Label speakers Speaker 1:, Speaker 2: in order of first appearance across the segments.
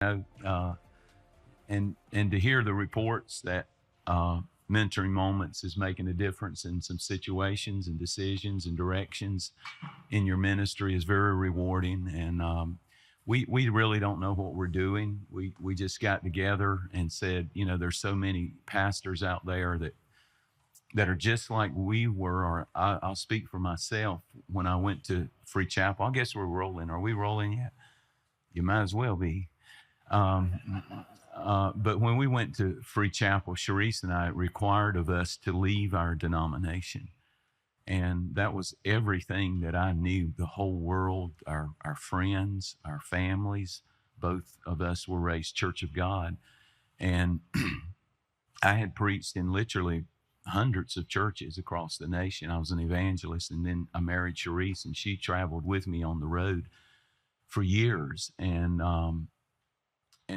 Speaker 1: know, and to hear the reports that mentoring moments is making a difference in some situations and decisions and directions in your ministry is very rewarding. And we really don't know what we're doing. We just got together and said, there's so many pastors out there that are just like we were. Or I'll speak for myself. When I went to Free Chapel, I guess we're rolling. Are we rolling yet? You might as well be. Um, but when we went to Free Chapel, Sharice and I, it required of us to leave our denomination. And that was everything that I knew. The whole world, our friends, our families, both of us were raised Church of God. And I had preached in literally hundreds of churches across the nation. I was an evangelist, and then I married Sharice, and she traveled with me on the road for years. And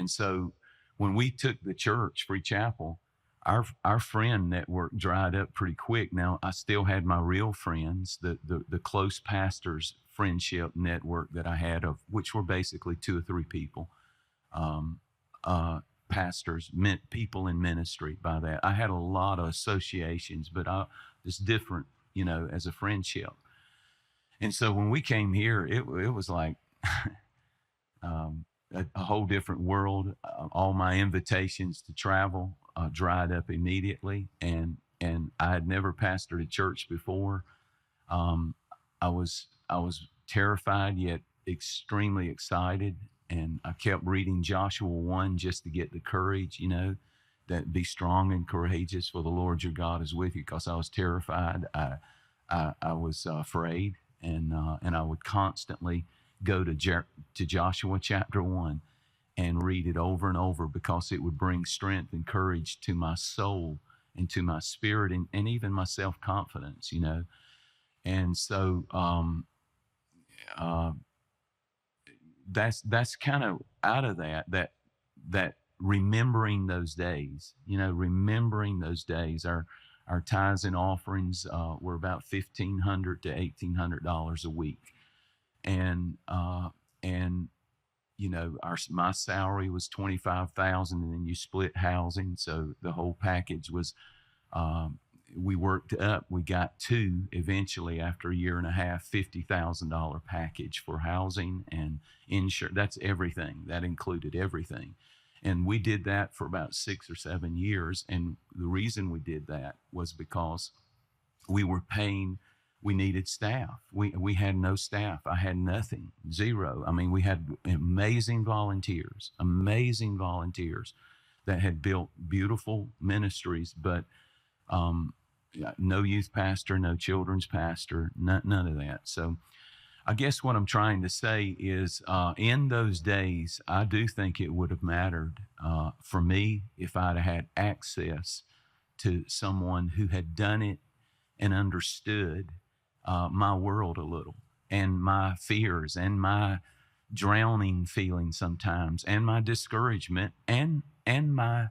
Speaker 1: so when we took the church, Free Chapel, our friend network dried up pretty quick. Now, I still had my real friends, the close pastors friendship network that I had, of which were basically two or three people, pastors, people in ministry. By that, I had a lot of associations, but it's different, as a friendship. And so when we came here, it was like a whole different world. All my invitations to travel dried up immediately, and I had never pastored a church before. I was terrified yet extremely excited, and I kept reading Joshua 1 just to get the courage, that be strong and courageous, for the Lord your God is with you. Because I was terrified, I was afraid, and I would constantly go to Joshua chapter 1 and read it over and over, because it would bring strength and courage to my soul and to my spirit, and even my self-confidence, And so that's kind of out of that remembering those days, remembering those days. Our tithes and offerings were about $1,500 to $1,800 a week. And my salary was $25,000, and then you split housing, so the whole package was. We worked up. We got to eventually, after a year and a half, $50,000 package for housing and insurance. That's everything. That included everything, and we did that for about 6 or 7 years. And the reason we did that was because we were paying. We needed staff. We had no staff. I had nothing, zero. I mean, we had amazing volunteers that had built beautiful ministries, but no youth pastor, no children's pastor, none of that. So I guess what I'm trying to say is, in those days, I do think it would have mattered for me if I'd have had access to someone who had done it and understood my world a little, and my fears, and my drowning feelings sometimes, and my discouragement, and my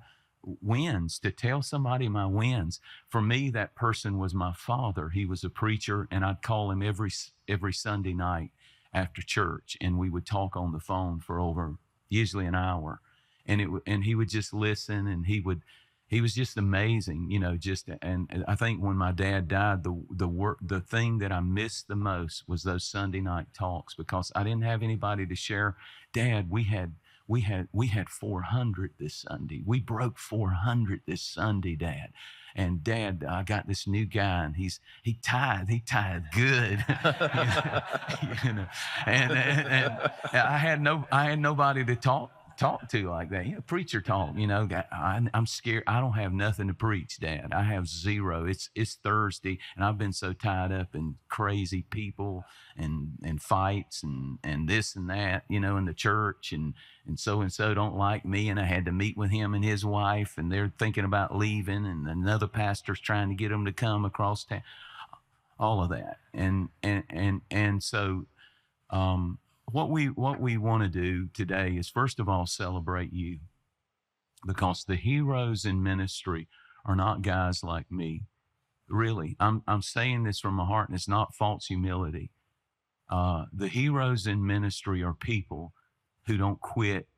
Speaker 1: wins. To tell somebody my wins, for me, that person was my father. He was a preacher, and I'd call him every Sunday night after church, and we would talk on the phone for over usually an hour, and he would just listen, and he was just amazing, and I think when my dad died, the thing that I missed the most was those Sunday night talks, because I didn't have anybody to share. Dad, we had 400 this Sunday. We broke 400 this Sunday, Dad. And Dad, I got this new guy, and he tithed good, and I had nobody to talk to like that. Preacher talk, I'm scared. I don't have nothing to preach, Dad. I have zero. It's Thursday, and I've been so tied up in crazy people and fights and this and that, in the church, and so don't like me, and I had to meet with him and his wife, and they're thinking about leaving, and another pastor's trying to get them to come across town. All of that, and so what we want to do today is, first of all, celebrate you, because the heroes in ministry are not guys like me. Really, I'm saying this from my heart, and it's not false humility. The heroes in ministry are people who don't quit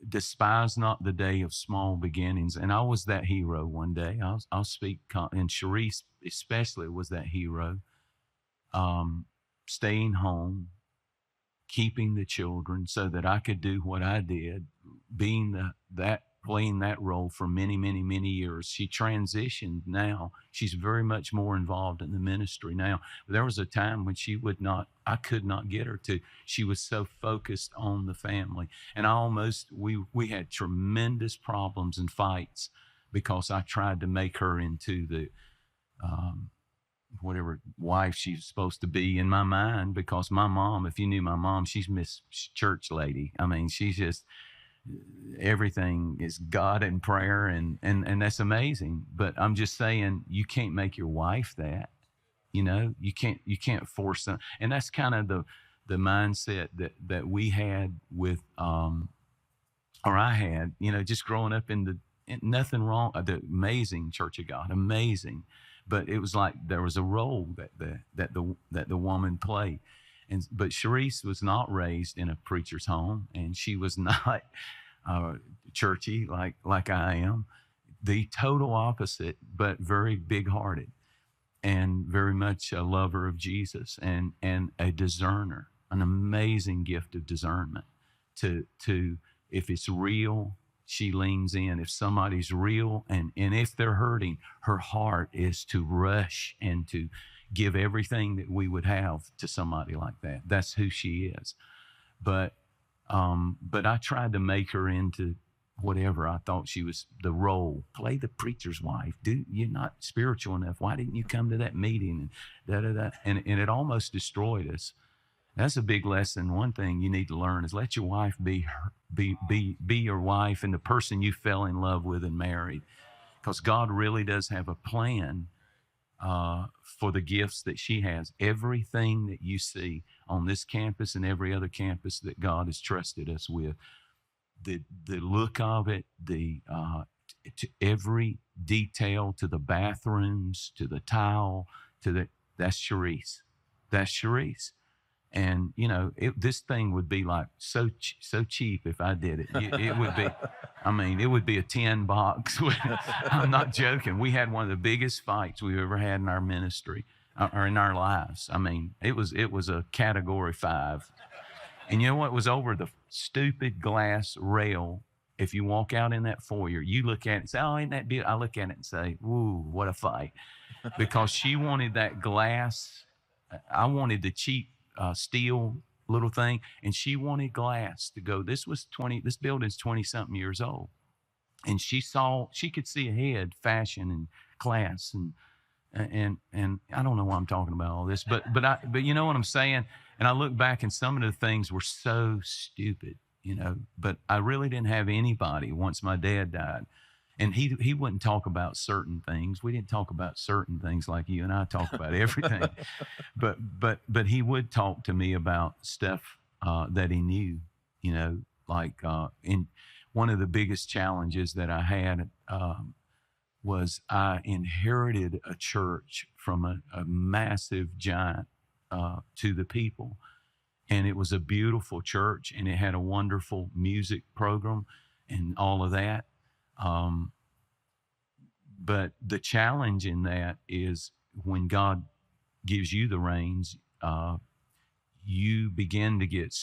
Speaker 1: despise not the day of small beginnings. And I was that hero one day. I'll speak, and Sharice especially was that hero. Staying home, keeping the children so that I could do what I did, playing that role for many, many, many years. She transitioned now. She's very much more involved in the ministry now. There was a time when I could not get her to. She was so focused on the family. And we had tremendous problems and fights because I tried to make her into the, whatever wife she's supposed to be in my mind, because my mom, if you knew my mom, she's Miss Church Lady. I mean, she's just, everything is God and prayer, and that's amazing. But I'm just saying, you can't make your wife that, you can't force them. And that's kind of the mindset that we had with, or I had, just growing up nothing wrong, the amazing Church of God, amazing. But it was like there was a role that the woman played, but Sharice was not raised in a preacher's home, and she was not churchy like I am. The total opposite, but very big-hearted, and very much a lover of Jesus, and a discerner, an amazing gift of discernment. To if it's real, she leans in. If somebody's real, and if they're hurting, her heart is to rush and to give everything that we would have to somebody like that. That's who she is. But I tried to make her into whatever I thought she was, the role. Play the preacher's wife. You're not spiritual enough. Why didn't you come to that meeting? And it almost destroyed us. That's a big lesson. One thing you need to learn is let your wife be your wife and the person you fell in love with and married, because God really does have a plan for the gifts that she has. Everything that you see on this campus and every other campus that God has trusted us with, the look of it, to every detail, to the bathrooms, to the tile, that's Sharice. That's Sharice. And, this thing would be like so cheap if I did it. It would be, it would be a 10 box. I'm not joking. We had one of the biggest fights we've ever had in our ministry or in our lives. It was a category 5. And you know what was over the stupid glass rail? If you walk out in that foyer, you look at it and say, oh, ain't that beautiful? I look at it and say, woo, what a fight. Because she wanted that glass. I wanted the cheap steel little thing, and she wanted glass to go. This building's 20-something years old. And she could see ahead, fashion and class, and I don't know why I'm talking about all this, but you know what I'm saying? And I look back and some of the things were so stupid, but I really didn't have anybody once my dad died. And he wouldn't talk about certain things. We didn't talk about certain things like you and I talk about everything. But he would talk to me about stuff that he knew, like in one of the biggest challenges that I had was I inherited a church from a massive giant to the people. And it was a beautiful church, and it had a wonderful music program and all of that. But the challenge in that is when God gives you the reins, you begin to get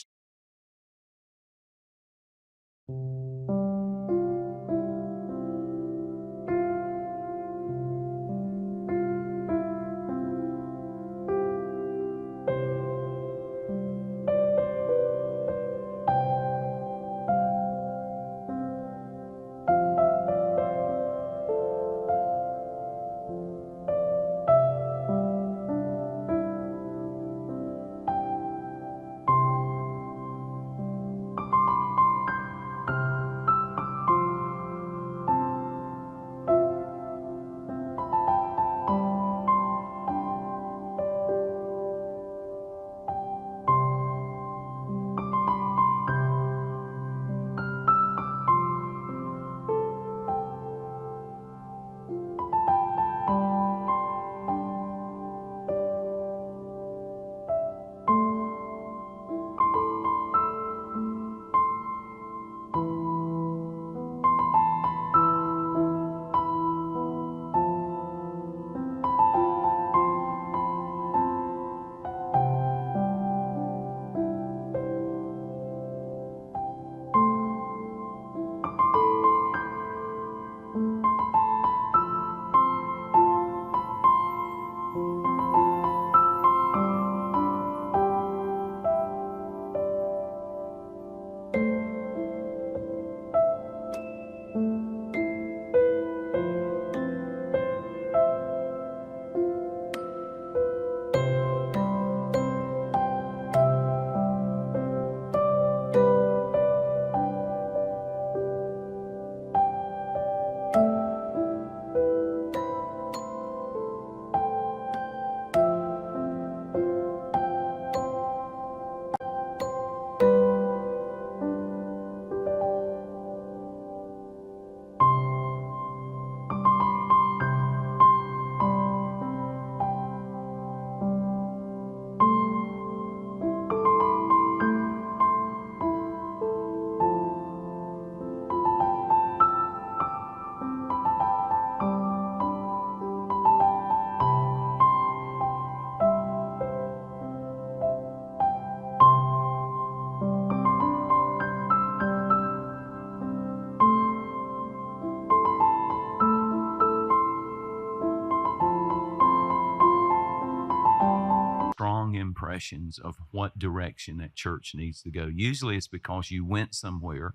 Speaker 1: impressions of what direction that church needs to go. Usually it's because you went somewhere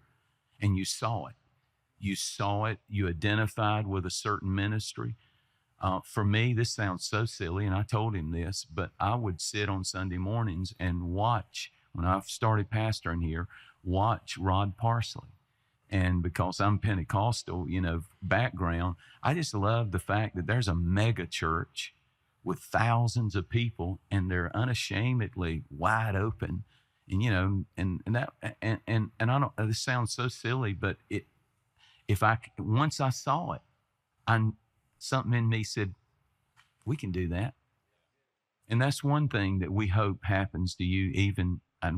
Speaker 1: and you saw it. You saw it, you identified with a certain ministry. For me, this sounds so silly, and I told him this, but I would sit on Sunday mornings and watch, when I started pastoring here, watch Rod Parsley. And because I'm Pentecostal, background, I just love the fact that there's a mega church with thousands of people, and they're unashamedly wide open. And I don't, this sounds so silly, but once I saw it, something in me said, we can do that. And that's one thing that we hope happens to you, and I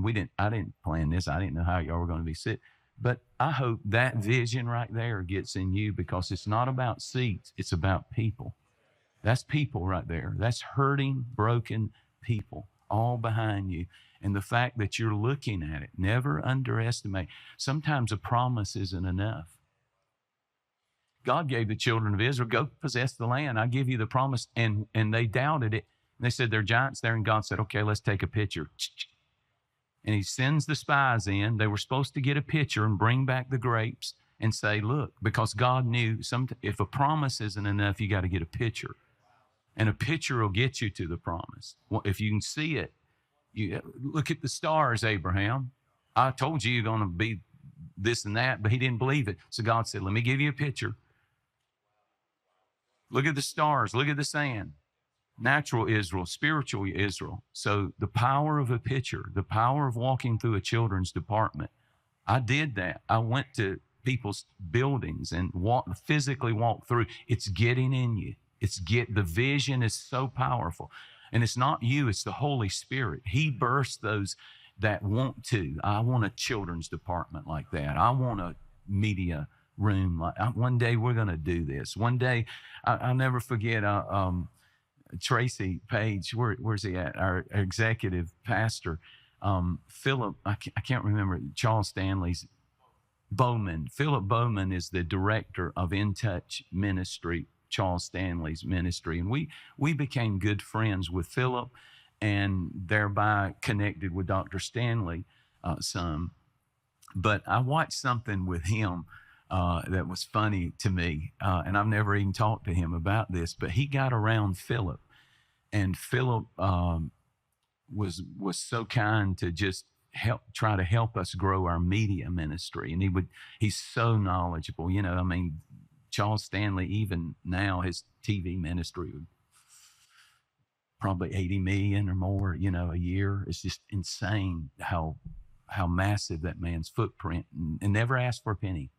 Speaker 1: didn't plan this. I didn't know how y'all were going to be sick. But I hope that vision right there gets in you, because it's not about seats. It's about people. That's people right there. That's hurting, broken people all behind you. And the fact that you're looking at it, never underestimate. Sometimes a promise isn't enough. God gave the children of Israel, go possess the land. I give you the promise. And they doubted it. And they said, there are giants there. And God said, okay, let's take a picture. And he sends the spies in. They were supposed to get a picture and bring back the grapes and say, look, because God knew if a promise isn't enough, you got to get a picture. And a picture will get you to the promise. Well, if you can see it, you look at the stars, Abraham. I told you you're going to be this and that, but he didn't believe it. So God said, let me give you a picture. Look at the stars. Look at the sand. Natural Israel, spiritual Israel. So the power of a picture, the power of walking through a children's department. I did that. I went to people's buildings and physically walked through. It's getting in you. The vision is so powerful. And it's not you, it's the Holy Spirit. He births those that want to. I want a children's department like that. I want a media room. One day we're going to do this. One day, I'll never forget, Tracy Page, where's he at? Our executive pastor, Philip, I can't remember, Charles Stanley's Bowman. Philip Bowman is the director of In Touch Ministry, Charles Stanley's ministry. And we became good friends with Philip, and thereby connected with Dr. Stanley some. But I watched something with him that was funny to me, and I've never even talked to him about this, but he got around Philip, and Philip was so kind to just try to help us grow our media ministry. And he's so knowledgeable. Charles Stanley, even now, his TV ministry would probably 80 million or more, a year. It's just insane how massive that man's footprint, and never asked for a penny.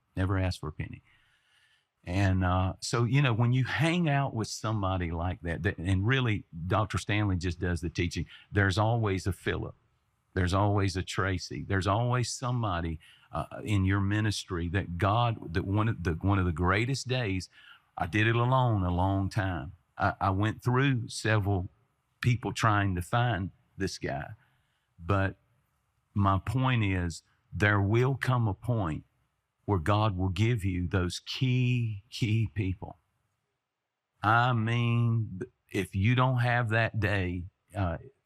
Speaker 1: And so, when you hang out with somebody like that, and really Dr. Stanley just does the teaching, there's always a Philip. There's always a Tracy. There's always somebody in your ministry that one of the greatest days, I did it alone a long time. I went through several people trying to find this guy. But my point is, there will come a point where God will give you those key people. I mean, if you don't have that day,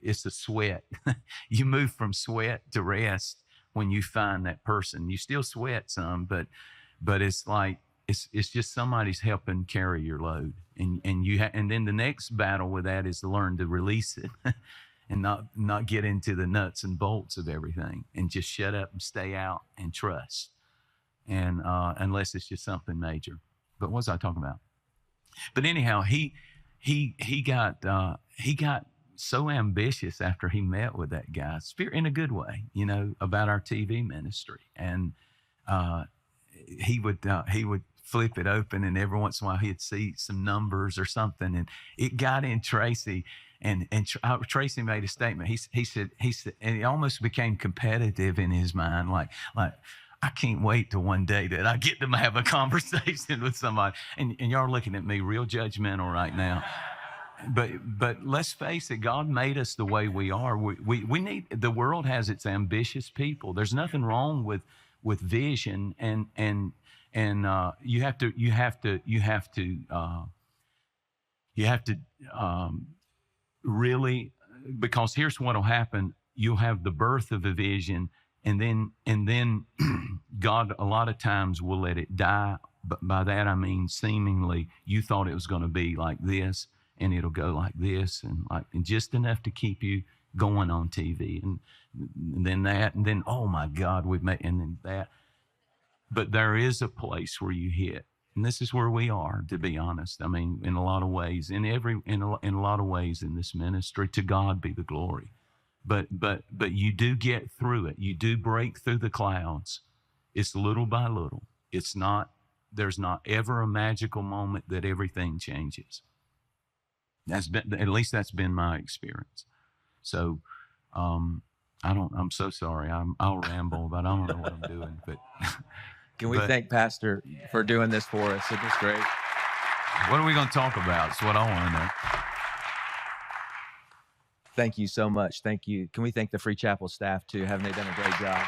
Speaker 1: it's a sweat. You move from sweat to rest when you find that person. You still sweat some, but it's like it's just somebody's helping carry your load, and then the next battle with that is to learn to release it and not get into the nuts and bolts of everything, and just shut up and stay out and trust. And unless it's just something major. But what was I talking about? But anyhow, he got so ambitious after he met with that guy, in a good way, about our TV ministry. And he would flip it open, and every once in a while he'd see some numbers or something, and it got in Tracy. And Tracy made a statement. He said, and it almost became competitive in his mind, like I can't wait till one day that I get to have a conversation with somebody. And y'all are looking at me real judgmental right now. But let's face it, God made us the way we are. We need, the world has its ambitious people. There's nothing wrong with vision, and you have to really because here's what will happen. You'll have the birth of a vision, and then God a lot of times will let it die. But by that I mean seemingly you thought it was going to be like this, and it'll go like this, and just enough to keep you going on TV, and then that, and then oh my God, we've made, and then that. But there is a place where you hit, and this is where we are, to be honest. I mean, in a lot of ways, in a lot of ways in this ministry, to God be the glory. But you do get through it. You do break through the clouds. It's little by little. It's not. There's not ever a magical moment that everything changes. That's been, at least that's been my experience. So, I'm so sorry. I'll ramble, but I don't know what I'm doing. But
Speaker 2: can we thank Pastor for doing this for us? It was great.
Speaker 1: What are we going to talk about? It's what I want to know.
Speaker 2: Thank you so much. Thank you. Can we thank the Free Chapel staff too? Haven't they done a great job?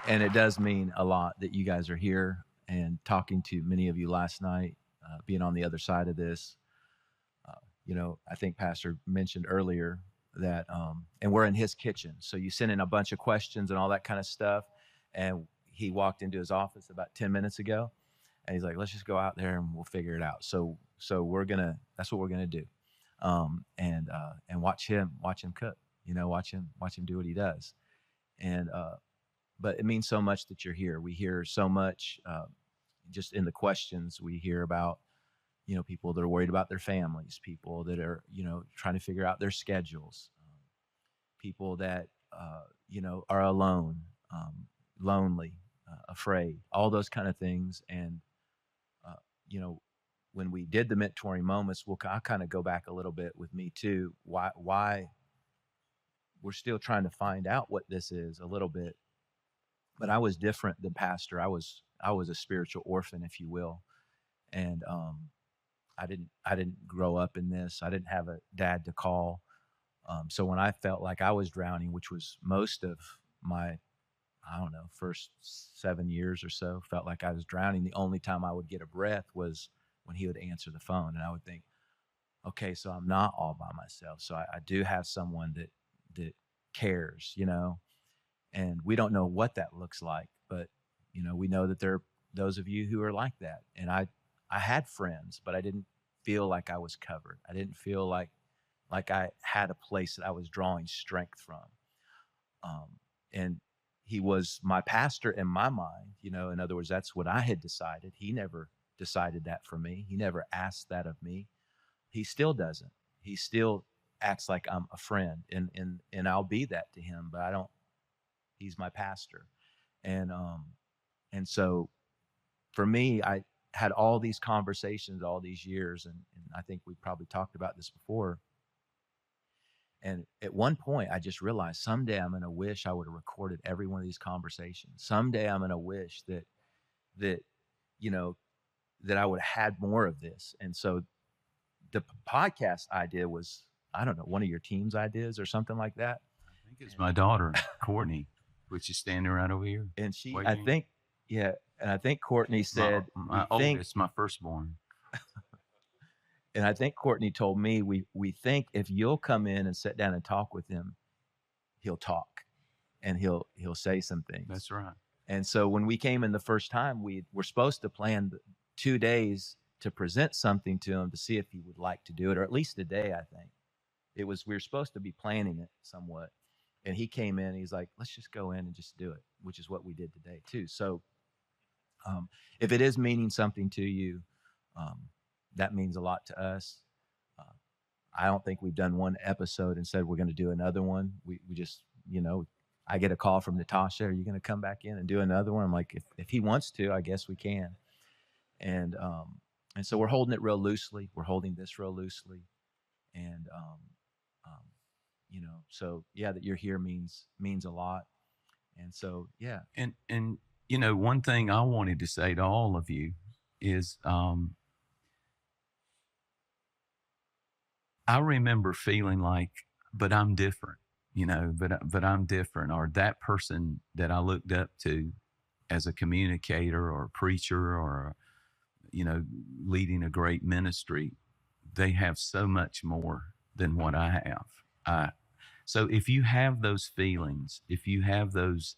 Speaker 2: And it does mean a lot that you guys are here and talking to many of you last night, being on the other side of this. I think Pastor mentioned earlier that, and we're in his kitchen. So you sent in a bunch of questions and all that kind of stuff. And he walked into his office about 10 minutes ago and he's like, let's just go out there and we'll figure it out. So that's what we're going to do. And watch him cook, watch him do what he does. But it means so much that you're here. We hear so much, just in the questions we hear about, people that are worried about their families, people that are, trying to figure out their schedules, people that, are alone, lonely, afraid, all those kind of things. And, when we did the mentoring moments, I'll kind of go back a little bit with me too. Why we're still trying to find out what this is a little bit. But I was different than Pastor. I was a spiritual orphan, if you will. And, I didn't grow up in this. I didn't have a dad to call. So when I felt like I was drowning, which was most of my, first 7 years or so, felt like I was drowning. The only time I would get a breath was when he would answer the phone. And I would think, okay, so I'm not all by myself. So I do have someone that cares, and we don't know what that looks like, but, we know that there are those of you who are like that. And I had friends, but I didn't feel like I was covered. I didn't feel like I had a place that I was drawing strength from. And he was my pastor in my mind, in other words, that's what I had decided. He never decided that for me. He never asked that of me. He still doesn't. He still acts like I'm a friend, and I'll be that to him, but he's my pastor. And so for me, I had all these conversations all these years, and I think we probably talked about this before. And at one point, I just realized someday I'm going to wish I would have recorded every one of these conversations. Someday I'm going to wish that I would have had more of this. And so the podcast idea was, I don't know, one of your team's ideas or something like that.
Speaker 1: I think it's my daughter, Courtney, which is standing right over here.
Speaker 2: And I think Courtney said,
Speaker 1: my oldest, my firstborn.
Speaker 2: And I think Courtney told me, we think if you'll come in and sit down and talk with him, he'll talk and he'll say some things.
Speaker 1: That's right. And
Speaker 2: so when we came in the first time, we were supposed to plan 2 days to present something to him to see if he would like to do it, or at least a day, I think. We were supposed to be planning it somewhat. And he came in, he's like, let's just go in and just do it, which is what we did today too. So if it is meaning something to you, that means a lot to us. I don't think we've done one episode and said we're going to do another one. We just, I get a call from Natasha, are you going to come back in and do another one? I'm like, if he wants to, I guess we can. And so we're holding it real loosely. We're holding this real loosely. And, so yeah, that you're here means a lot. And so, yeah.
Speaker 1: And, one thing I wanted to say to all of you is, I remember feeling like, but I'm different, but I'm different, or that person that I looked up to as a communicator or a preacher or, leading a great ministry, they have so much more than what I have. So if you have those feelings, if you have those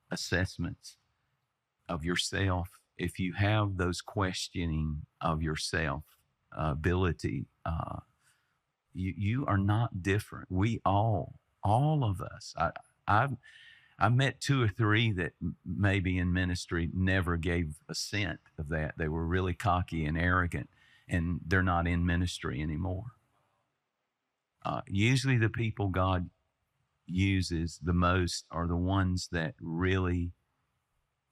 Speaker 1: assessments of yourself, if you have those questioning of yourself ability, you are not different. We all of us. I met two or three that maybe in ministry never gave a cent of that. They were really cocky and arrogant, and they're not in ministry anymore. Usually, the people God uses the most are the ones that really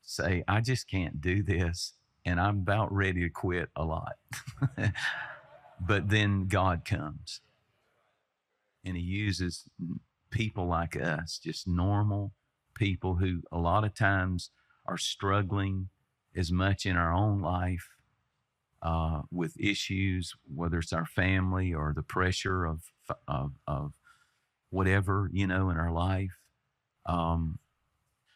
Speaker 1: say, I just can't do this, and I'm about ready to quit a lot. But then God comes and He uses people like us, just normal people who a lot of times are struggling as much in our own life with issues, whether it's our family or the pressure of whatever, in our life.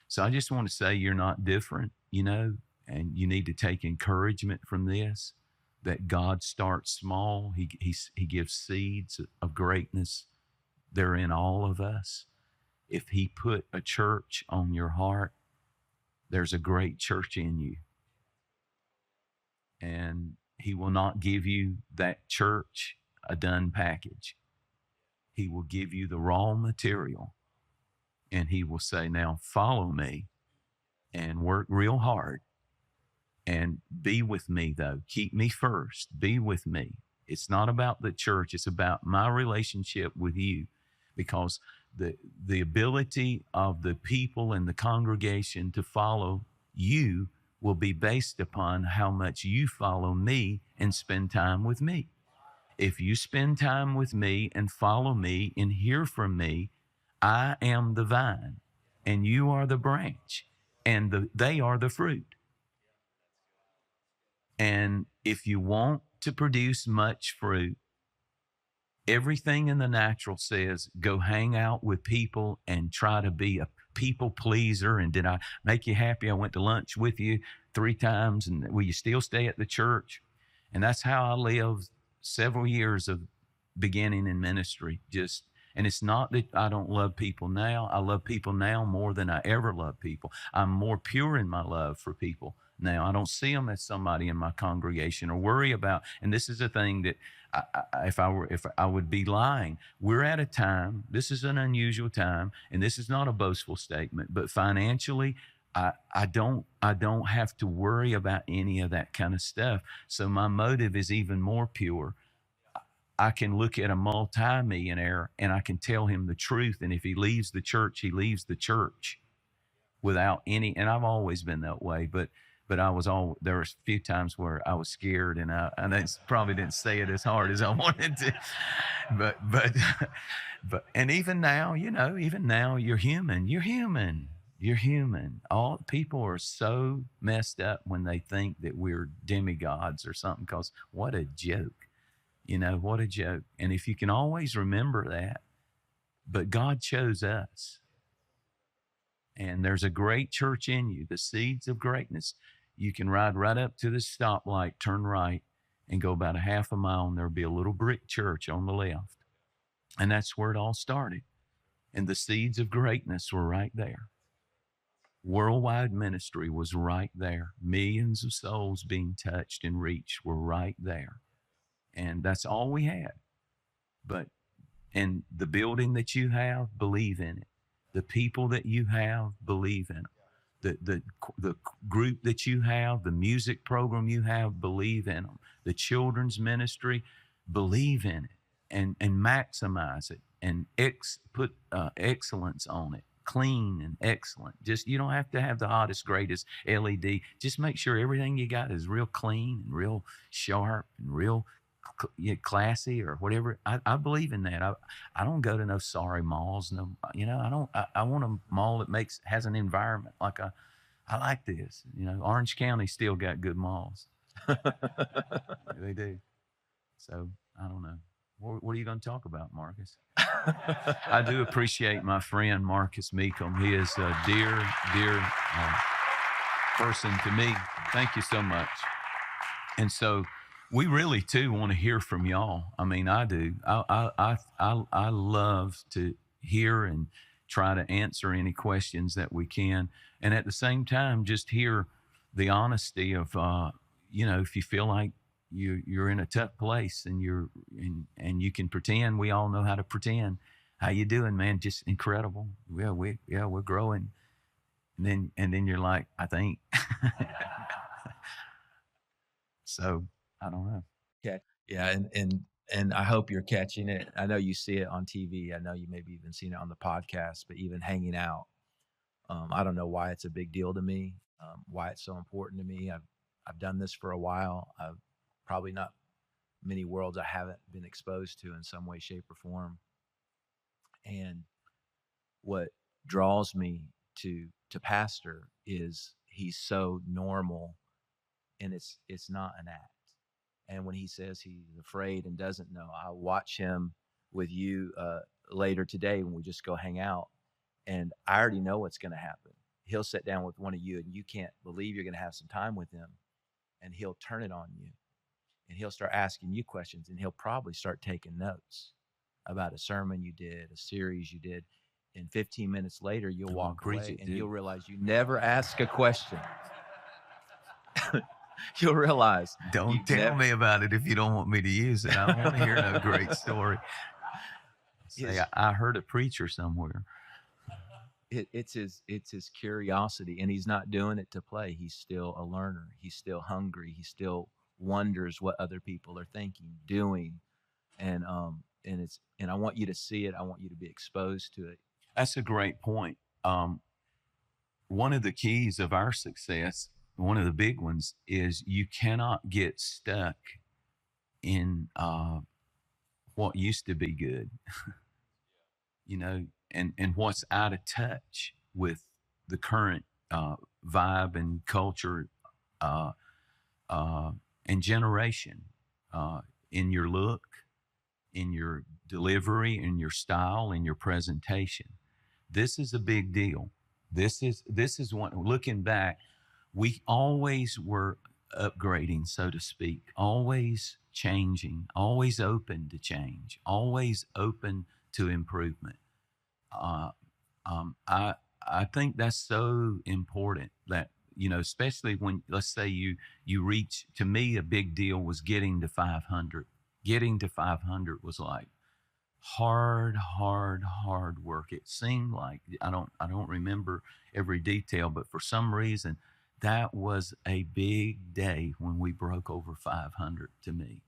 Speaker 1: So I just want to say you're not different, and you need to take encouragement from this, that God starts small. He gives seeds of greatness. They're in all of us. If He put a church on your heart, there's a great church in you. And He will not give you that church a done package. He will give you the raw material, and He will say, now follow me and work real hard and be with me, though. Keep me first. Be with me. It's not about the church. It's about my relationship with you, because the ability of the people in the congregation to follow you will be based upon how much you follow me and spend time with me. If you spend time with me and follow me and hear from me, I am the vine and you are the branch, and they are the fruit. And if you want to produce much fruit, everything in the natural says go hang out with people and try to be a people pleaser. And did I make you happy? I went to lunch with you 3 times, and will you still stay at the church? And that's how I lived several years of beginning in ministry. And it's not that I don't love people now. I love people now more than I ever loved people. I'm more pure in my love for people now. I don't see them as somebody in my congregation or worry about. And this is a thing that if I would be lying. We're at a time. This is an unusual time, and this is not a boastful statement. But financially, I don't have to worry about any of that kind of stuff. So my motive is even more pure. I can look at a multi-millionaire and I can tell him the truth. And if he leaves the church, he leaves the church without any. And I've always been that way, but there was a few times where I was scared, and I probably didn't say it as hard as I wanted to, but and even now, you're human. You're human. All people are so messed up when they think that we're demigods or something, because what a joke. What a joke. And if you can always remember that, but God chose us. And there's a great church in you, the seeds of greatness. You can ride right up to the stoplight, turn right, and go about a half a mile, and there'll be a little brick church on the left. And that's where it all started. And the seeds of greatness were right there. Worldwide ministry was right there. Millions of souls being touched and reached were right there. And that's all we had. And the building that you have, believe in it. The people that you have, believe in them. The group that you have, the music program you have, believe in them. The children's ministry, believe in it and maximize it, and put excellence on it. Clean and excellent. Just, you don't have to have the hottest, greatest LED. Just make sure everything you got is real clean and real sharp and real classy or whatever. I believe in that. I don't go to no sorry malls. No, I want a mall that has an environment like I like this. Orange County still got good malls. They do. So I don't know. What are you going to talk about, Marcus? I do appreciate my friend Marcus Meekum. He is a dear person to me. Thank you so much. And so We really too want to hear from y'all. I mean, I do. I love to hear and try to answer any questions that we can, and at the same time, just hear the honesty of, if you feel like you're in a tough place and and you can pretend. We all know how to pretend. How you doing, man? Just incredible. We're growing. And then you're like, I think. So I don't know.
Speaker 2: Yeah, yeah, and I hope you're catching it. I know you see it on TV. I know you maybe even seen it on the podcast, but even hanging out, I don't know why it's a big deal to me, why it's so important to me. I've done this for a while. I've probably not many worlds I haven't been exposed to in some way, shape, or form. And what draws me to Pastor is he's so normal, and it's not an act. And when he says he's afraid and doesn't know, I watch him with you later today when we just go hang out, and I already know what's going to happen. He'll sit down with one of you, and you can't believe you're going to have some time with him, and he'll turn it on you, and he'll start asking you questions, and he'll probably start taking notes about a sermon you did, a series you did. And 15 minutes later, you'll walk away, and you'll realize you never ask a question. You'll realize.
Speaker 1: Don't tell me about it if you don't want me to use it. I don't want to hear no great story. Say, I heard a preacher somewhere.
Speaker 2: It's his curiosity, and he's not doing it to play. He's still a learner. He's still hungry. He still wonders what other people are thinking, doing, and I want you to see it. I want you to be exposed to it.
Speaker 1: That's a great point. One of the keys of our success, one of the big ones, is you cannot get stuck in what used to be good, and what's out of touch with the current vibe and culture and generation in your look, in your delivery, in your style, in your presentation. This is a big deal. This is one, looking back, we always were upgrading, so to speak, always changing, always open to change, always open to improvement. I think that's so important that, especially when, let's say you reach, to me, a big deal was getting to 500. Getting to 500 was like hard work. It seemed like, I don't remember every detail, but for some reason that was a big day when we broke over 500 to me.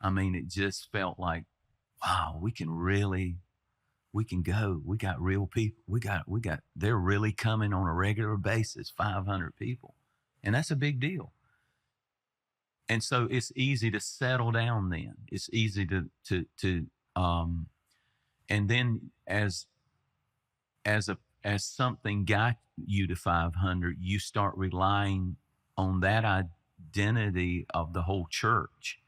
Speaker 1: I mean, it just felt like, wow, we can go. We got real people. They're really coming on a regular basis, 500 people. And that's a big deal. And so it's easy to settle down then. It's easy and then as something got you to 500, you start relying on that identity of the whole church.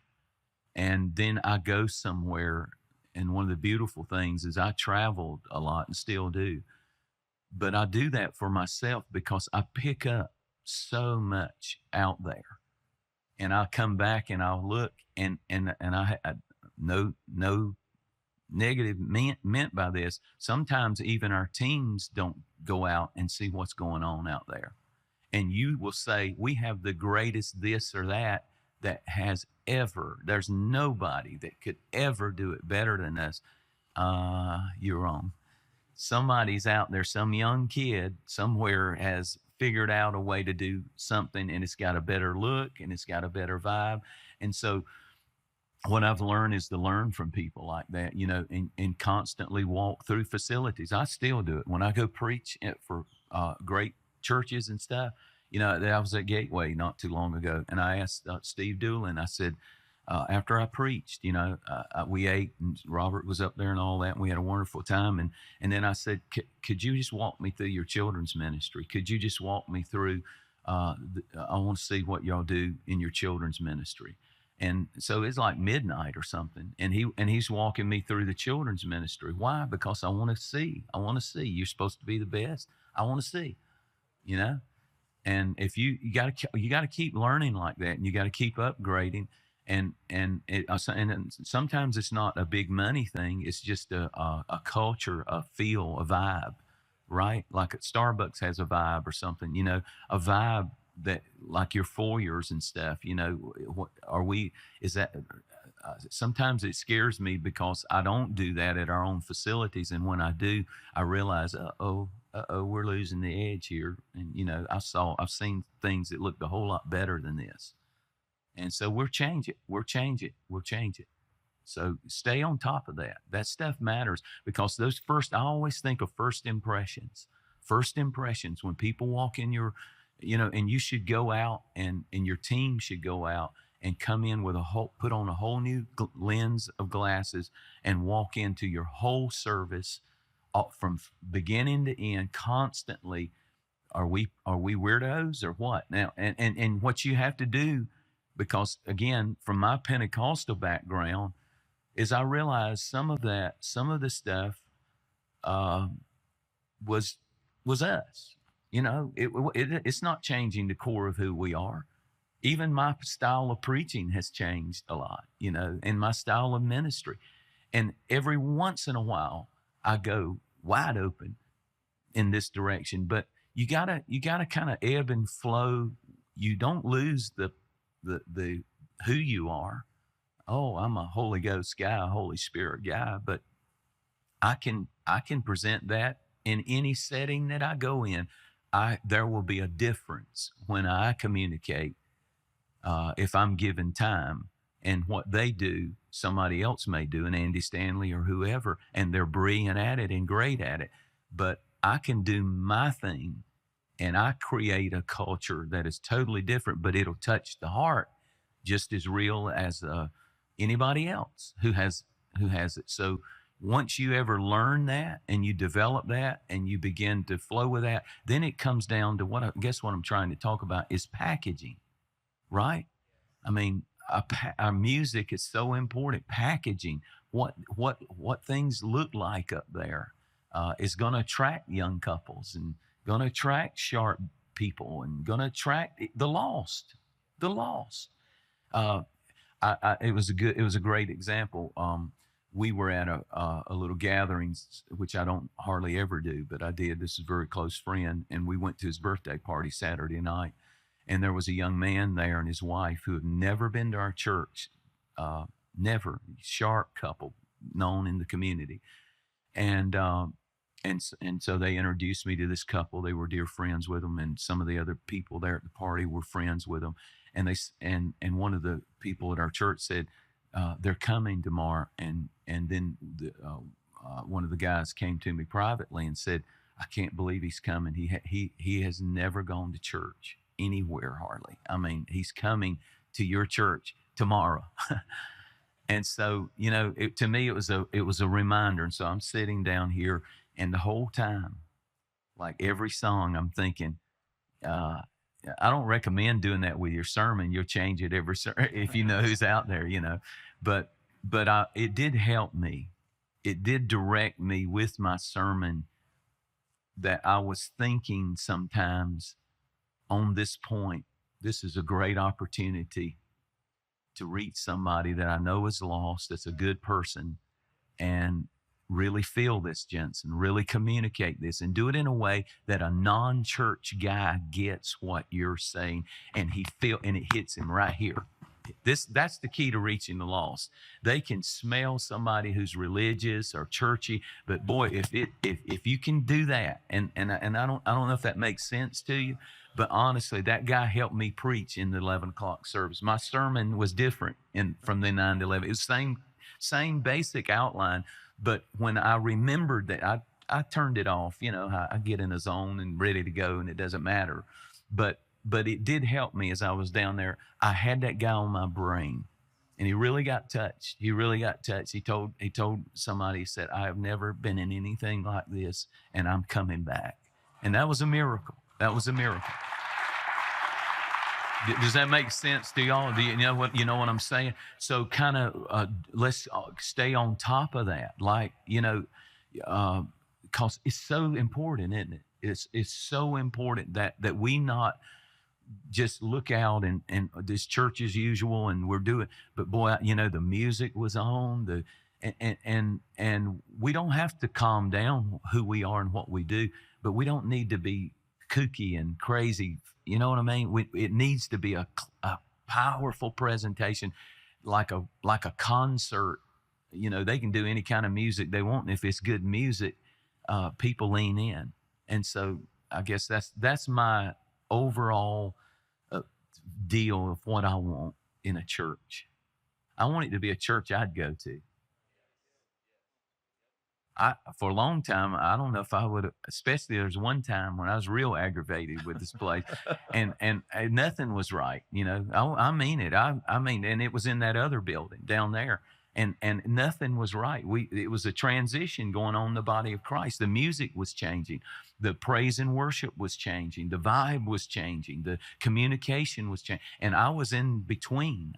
Speaker 1: And then I go somewhere, and one of the beautiful things is I traveled a lot and still do. But I do that for myself because I pick up so much out there. And I'll come back and I'll look, and I no negative meant by this. Sometimes even our teams don't go out and see what's going on out there. And you will say, we have the greatest this or that has ever. There's nobody that could ever do it better than us. You're wrong. Somebody's out there, some young kid somewhere has figured out a way to do something, and it's got a better look and it's got a better vibe. And so what I've learned is to learn from people like that, and constantly walk through facilities. I still do it when I go preach for great churches and stuff. I was at Gateway not too long ago, and I asked Steve Doolin, I said, after I preached, we ate, and Robert was up there and all that, and we had a wonderful time. And then I said, could you just walk me through your children's ministry? Could you just walk me through, I want to see what y'all do in your children's ministry. And so it's like midnight or something. And he's walking me through the children's ministry. Why? Because I want to see. You're supposed to be the best. I want to see, And if you got to keep learning like that, and you got to keep upgrading. And sometimes it's not a big money thing. It's just a culture, a feel, a vibe, right? Like Starbucks has a vibe or something, a vibe that like your foyers and stuff. What are we? Is that? Sometimes it scares me because I don't do that at our own facilities, and when I do, I realize, we're losing the edge here. And I've seen things that looked a whole lot better than this. And so we'll change it. We'll change it. We'll change it. So stay on top of that. That stuff matters because I always think of first impressions. First impressions when people walk in and you should go out and your team should go out and come in with put on a whole new lens of glasses and walk into your whole service from beginning to end constantly. Are we weirdos or what? Now, and what you have to do, because again, from my Pentecostal background, is I realized some of the stuff uh, was us. It's not changing the core of who we are. Even my style of preaching has changed a lot, and my style of ministry. And every once in a while, I go wide open in this direction. But you gotta kind of ebb and flow. You don't lose the who you are. Oh, I'm a Holy Ghost guy, a Holy Spirit guy, but I can present that in any setting that I go in. There will be a difference when I communicate, if I'm given time, and what they do, somebody else may do, an Andy Stanley or whoever, and they're brilliant at it and great at it. But I can do my thing, and I create a culture that is totally different, but it'll touch the heart just as real as anybody else who has it. So once you ever learn that and you develop that and you begin to flow with that, then it comes down to what I'm trying to talk about is packaging, right? I mean, our music is so important. Packaging, what things look like up there, is going to attract young couples and going to attract sharp people and going to attract the lost. The lost. It was a great example. We were at a little gathering, which I don't hardly ever do, but I did. This is a very close friend, and we went to his birthday party Saturday night. And there was a young man there and his wife who had never been to our church, never, sharp couple, known in the community. And so they introduced me to this couple. They were dear friends with them, and some of the other people there at the party were friends with them. And one of the people at our church said, they're coming tomorrow. And then one of the guys came to me privately and said, I can't believe he's coming. He has never gone to church anywhere hardly. I mean, he's coming to your church tomorrow. And so, to me, it was a reminder. And so I'm sitting down here, and the whole time, like every song, I'm thinking, I don't recommend doing that with your sermon. You'll change it if you know who's out there, But it did help me. It did direct me with my sermon, that I was thinking sometimes on this point. This is a great opportunity to reach somebody that I know is lost, that's a good person, and really feel this, Jensen, really communicate this and do it in a way that a non-church guy gets what you're saying, and it hits him right here. That's the key to reaching the lost. They can smell somebody who's religious or churchy, but boy, if you can do that, and I don't know if that makes sense to you, but honestly, that guy helped me preach in the 11 o'clock service. My sermon was different from the 9 to 11. It was same basic outline, but when I remembered that, I turned it off. I get in a zone and ready to go, and it doesn't matter. But it did help me as I was down there. I had that guy on my brain, and he really got touched. He told somebody, he said, I have never been in anything like this, and I'm coming back. And that was a miracle. That was a miracle. Does that make sense to y'all? Do you know what I'm saying? So kind of let's stay on top of that, because it's so important, isn't it? It's so important that we not just look out and this church as usual and we're doing, but boy, the music was on and we don't have to calm down who we are and what we do, but we don't need to be kooky and crazy. You know what I mean? It needs to be a powerful presentation, like a concert. They can do any kind of music they want, and if it's good music, people lean in. And so I guess that's my overall deal of what I want in a church. I want it to be a church I'd go to. For a long time, I don't know if I would have, especially there's one time when I was real aggravated with this place and nothing was right. I mean it. I mean, and it was in that other building down there and nothing was right. It was a transition going on in the body of Christ. The music was changing. The praise and worship was changing. The vibe was changing. The communication was changing. And I was in between.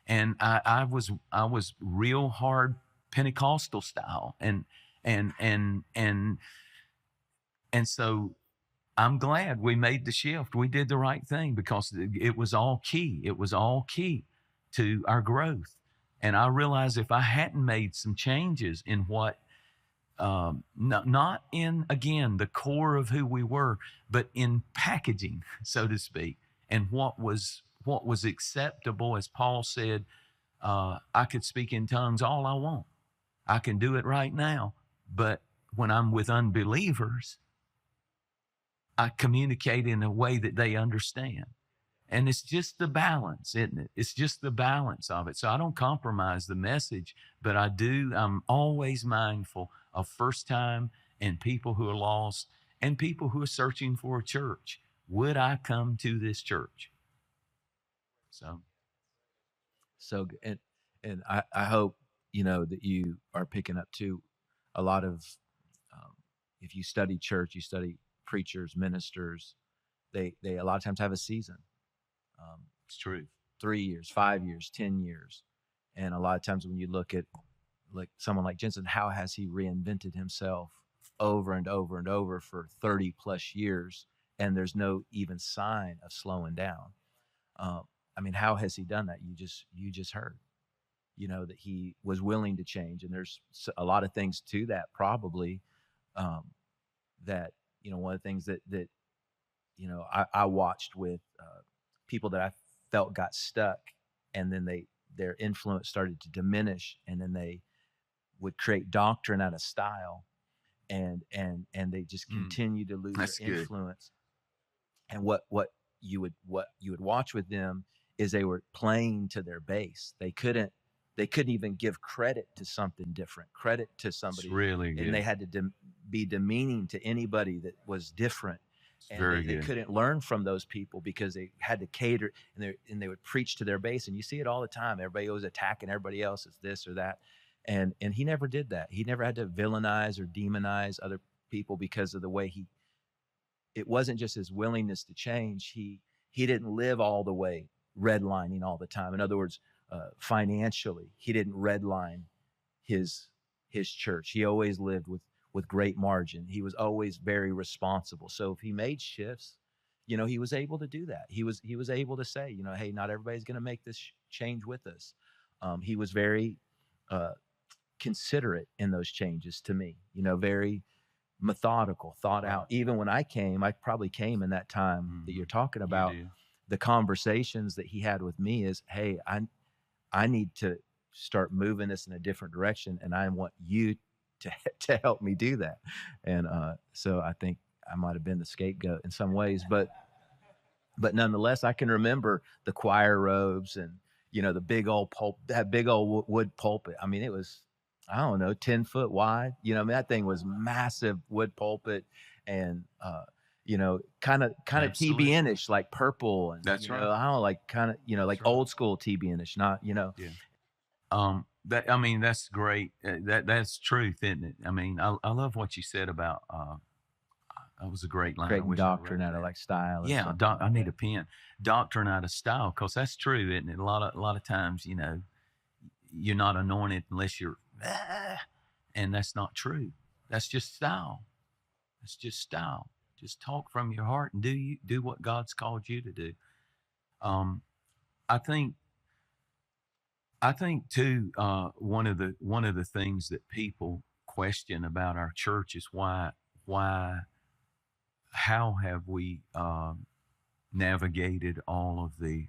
Speaker 1: And I was real hard Pentecostal style, and and so I'm glad we made the shift. We did the right thing because it was all key. It was all key to our growth. And I realized if I hadn't made some changes in what, not in again the core of who we were, but in packaging, so to speak, and what was acceptable, as Paul said, I could speak in tongues all I want. I can do it right now. But when I'm with unbelievers, I communicate in a way that they understand. And it's just the balance, isn't it? It's just the balance of it. So I don't compromise the message, but I'm always mindful of first time and people who are lost and people who are searching for a church. Would I come to this church?
Speaker 2: So and I hope that you are picking up too a lot of if you study church, you study preachers, ministers, they a lot of times have a season.
Speaker 1: It's true.
Speaker 2: 3 years, 5 years, 10 years. And a lot of times when you look at like someone like Jensen, how has he reinvented himself over and over and over for 30 plus years? And there's no even sign of slowing down. I mean, how has he done that? You just heard, that he was willing to change. And there's a lot of things to that probably, that, one of the things that I watched with people that I felt got stuck, and then their influence started to diminish, and then they would create doctrine out of style, and they just continue to lose their influence. And what you would watch with them is they were playing to their base. They couldn't even give credit to something different, credit to somebody.
Speaker 1: It's really good.
Speaker 2: And they had to be demeaning to anybody that was different. And they couldn't learn from those people because they had to cater, and they would preach to their base. And you see it all the time. Everybody was attacking everybody else as this or that. And he never did that. He never had to villainize or demonize other people because of the way it wasn't just his willingness to change. He didn't live all the way redlining all the time. In other words, financially, he didn't redline his church. He always lived with great margin. He was always very responsible. So if he made shifts, he was able to do that. He was able to say, hey, not everybody's going to make this change with us. He was very considerate in those changes to me, very methodical, thought out. Even when I probably came in that time that you're talking about. The conversations that he had with me is, hey, I need to start moving this in a different direction, and I want you to help me do that. And so I think I might have been the scapegoat in some ways, but nonetheless, I can remember the choir robes and the big old that big old wood pulpit. I mean, it was, I don't know, 10 foot wide. That thing was massive wood pulpit, and kind of TBN-ish, like purple, and
Speaker 1: that's right.
Speaker 2: I don't know, like kind of like right. Old school TBN-ish, not
Speaker 1: Yeah. That's great. That's truth, isn't it? I mean, I love what you said about that was a great line.
Speaker 2: Creating doctrine out of like style.
Speaker 1: Yeah, I need a pen. Doctrine out of style, because that's true, isn't it? A lot of times, you're not anointed unless you're, and that's not true. That's just style. It's just style. Just talk from your heart and do what God's called you to do. Um, I think I think too, one of the things that people question about our church is why how have we navigated all of the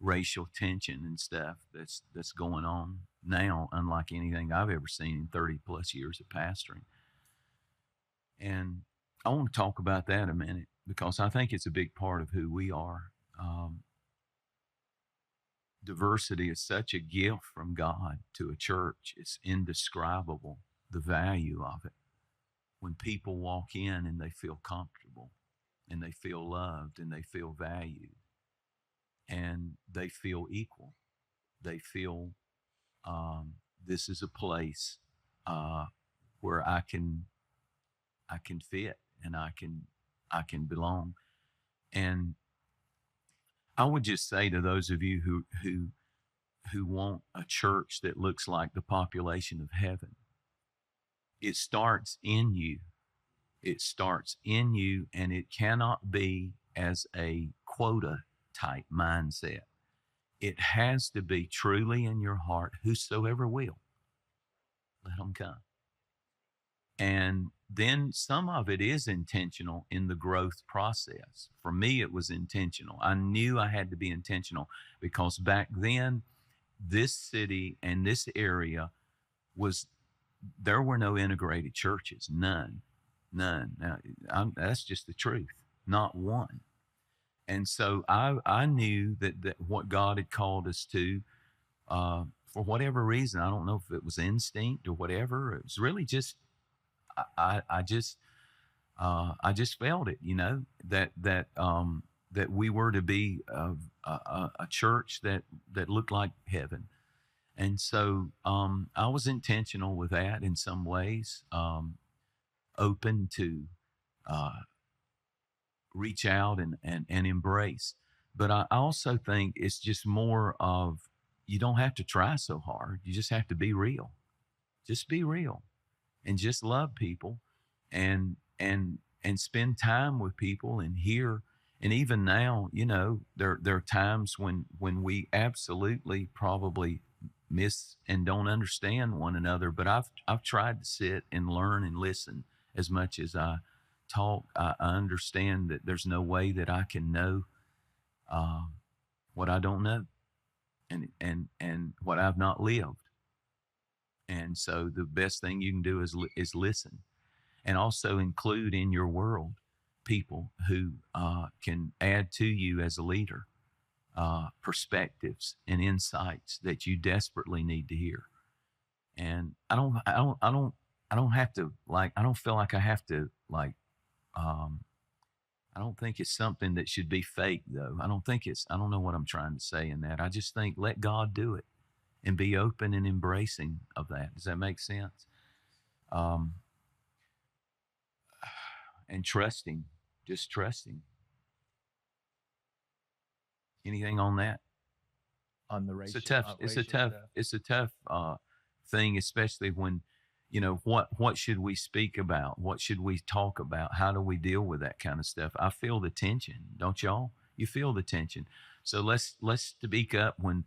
Speaker 1: racial tension and stuff that's going on now, unlike anything I've ever seen in 30 plus years of pastoring. And I want to talk about that a minute because I think it's a big part of who we are. Diversity is such a gift from God to a church. It's indescribable, the value of it. When people walk in and they feel comfortable and they feel loved and they feel valued and they feel equal, they feel this is a place uh, where I can fit and I can belong. And I would just say to those of you who want a church that looks like the population of heaven, it starts in you. It starts in you, and it cannot be as a quota type mindset. It has to be truly in your heart. Whosoever will, let them come. And then some of it is intentional in the growth process. For me, it was intentional. I knew I had to be intentional because back then, this city and this area was, there were no integrated churches, none. Now, that's just the truth, not one. And so I knew that what God had called us to, for whatever reason, I don't know if it was instinct or whatever. It was really just I just felt it, that we were to be a church that looked like heaven. And so I was intentional with that in some ways, open to uh, reach out and embrace. But I also think it's just more of, you don't have to try so hard. You just have to be real. Just be real and just love people and spend time with people and hear. And even now, there are times when we absolutely probably miss and don't understand one another. But I've tried to sit and learn and listen as much as I talk. I understand that there's no way that I can know what I don't know, and what I've not lived. And so the best thing you can do is listen, and also include in your world people who can add to you as a leader, perspectives and insights that you desperately need to hear. And I don't have to, like, I don't feel like I have to, like, um, I don't think it's something that should be fake though. I don't know what I'm trying to say in that. I just think let God do it and be open and embracing of that. Does that make sense? Um, and trusting, just trusting. Anything on that?
Speaker 2: On the
Speaker 1: It's a
Speaker 2: racial,
Speaker 1: tough, it's a
Speaker 2: racial
Speaker 1: tough,
Speaker 2: stuff.
Speaker 1: it's a tough thing, especially when, what should we speak about? What should we talk about? How do we deal with that kind of stuff? I feel the tension, don't y'all? You feel the tension. So let's speak up when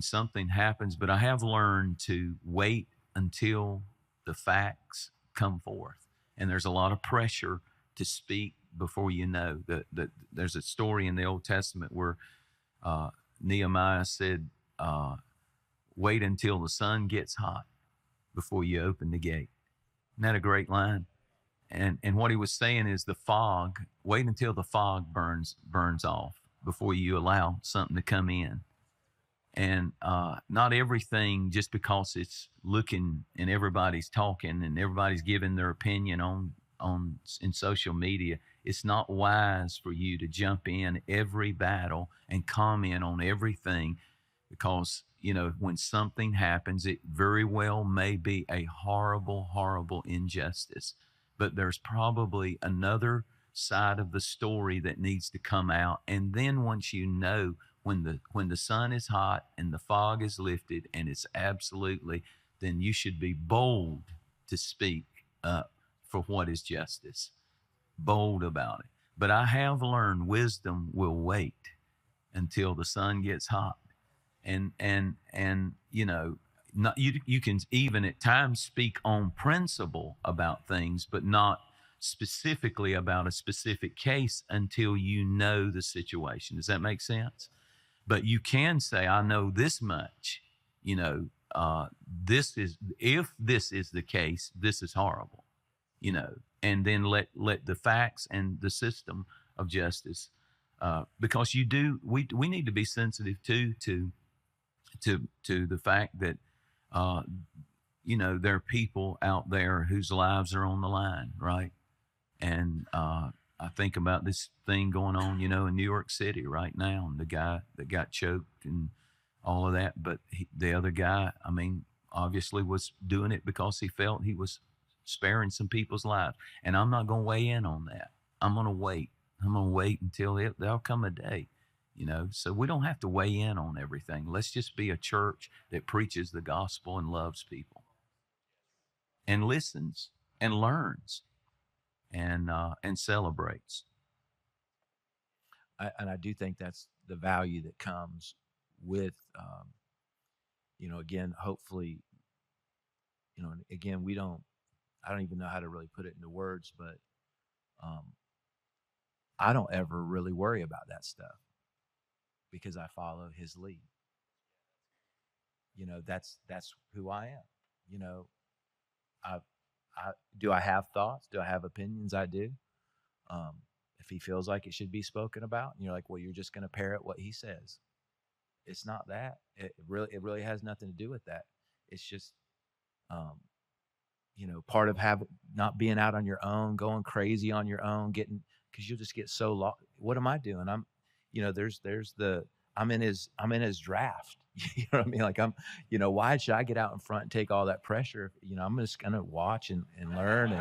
Speaker 1: something happens. But I have learned to wait until the facts come forth, and there's a lot of pressure to speak before you know that. There's a story in the Old Testament where Nehemiah said, wait until the sun gets hot before you open the gate. Isn't that a great line? And what he was saying is the fog, wait until the fog burns off before you allow something to come in. And not everything, just because it's looking and everybody's talking and everybody's giving their opinion on in social media, it's not wise for you to jump in every battle and comment on everything, because when something happens, it very well may be a horrible injustice, but there's probably another side of the story that needs to come out. And then once when the sun is hot and the fog is lifted and it's absolutely, then you should be bold to speak up for what is justice. bold about it. But I have learned wisdom will wait until the sun gets hot. And you know, not you can even at times speak on principle about things, but not specifically about a specific case until you know the situation. Does that make sense? But you can say, I know this much, you know, this is, if this is the case, this is horrible, you know, and then let the facts and the system of justice, because we need to be sensitive too to the fact that, uh, you know, there are people out there whose lives are on the line, right? And I think about this thing going on, you know, in New York City right now, and the guy that got choked and all of that. But the other guy, I mean, obviously was doing it because he felt he was sparing some people's lives. And I'm not going to weigh in on that. I'm going to wait. I'm going to wait until there'll come a day, you know. So we don't have to weigh in on everything. Let's just be a church that preaches the gospel and loves people and listens and learns and celebrates.
Speaker 2: And I do think that's the value that comes with, you know, again, hopefully, you know, again, I don't even know how to really put it into words, but um, I don't ever really worry about that stuff because I follow his lead. You know, that's who I am. You know, I, I do I have thoughts? Do I have opinions? I do. Um, if he feels like it should be spoken about, and you're like, well, you're just going to parrot what he says. It's not that. It really has nothing to do with that. It's just, um, you know, part of having not being out on your own, going crazy on your own, getting because you'll just get so lost. What am I doing? You know, there's the I'm in his draft. You know what I mean? Like you know, why should I get out in front and take all that pressure? You know, I'm just gonna watch and learn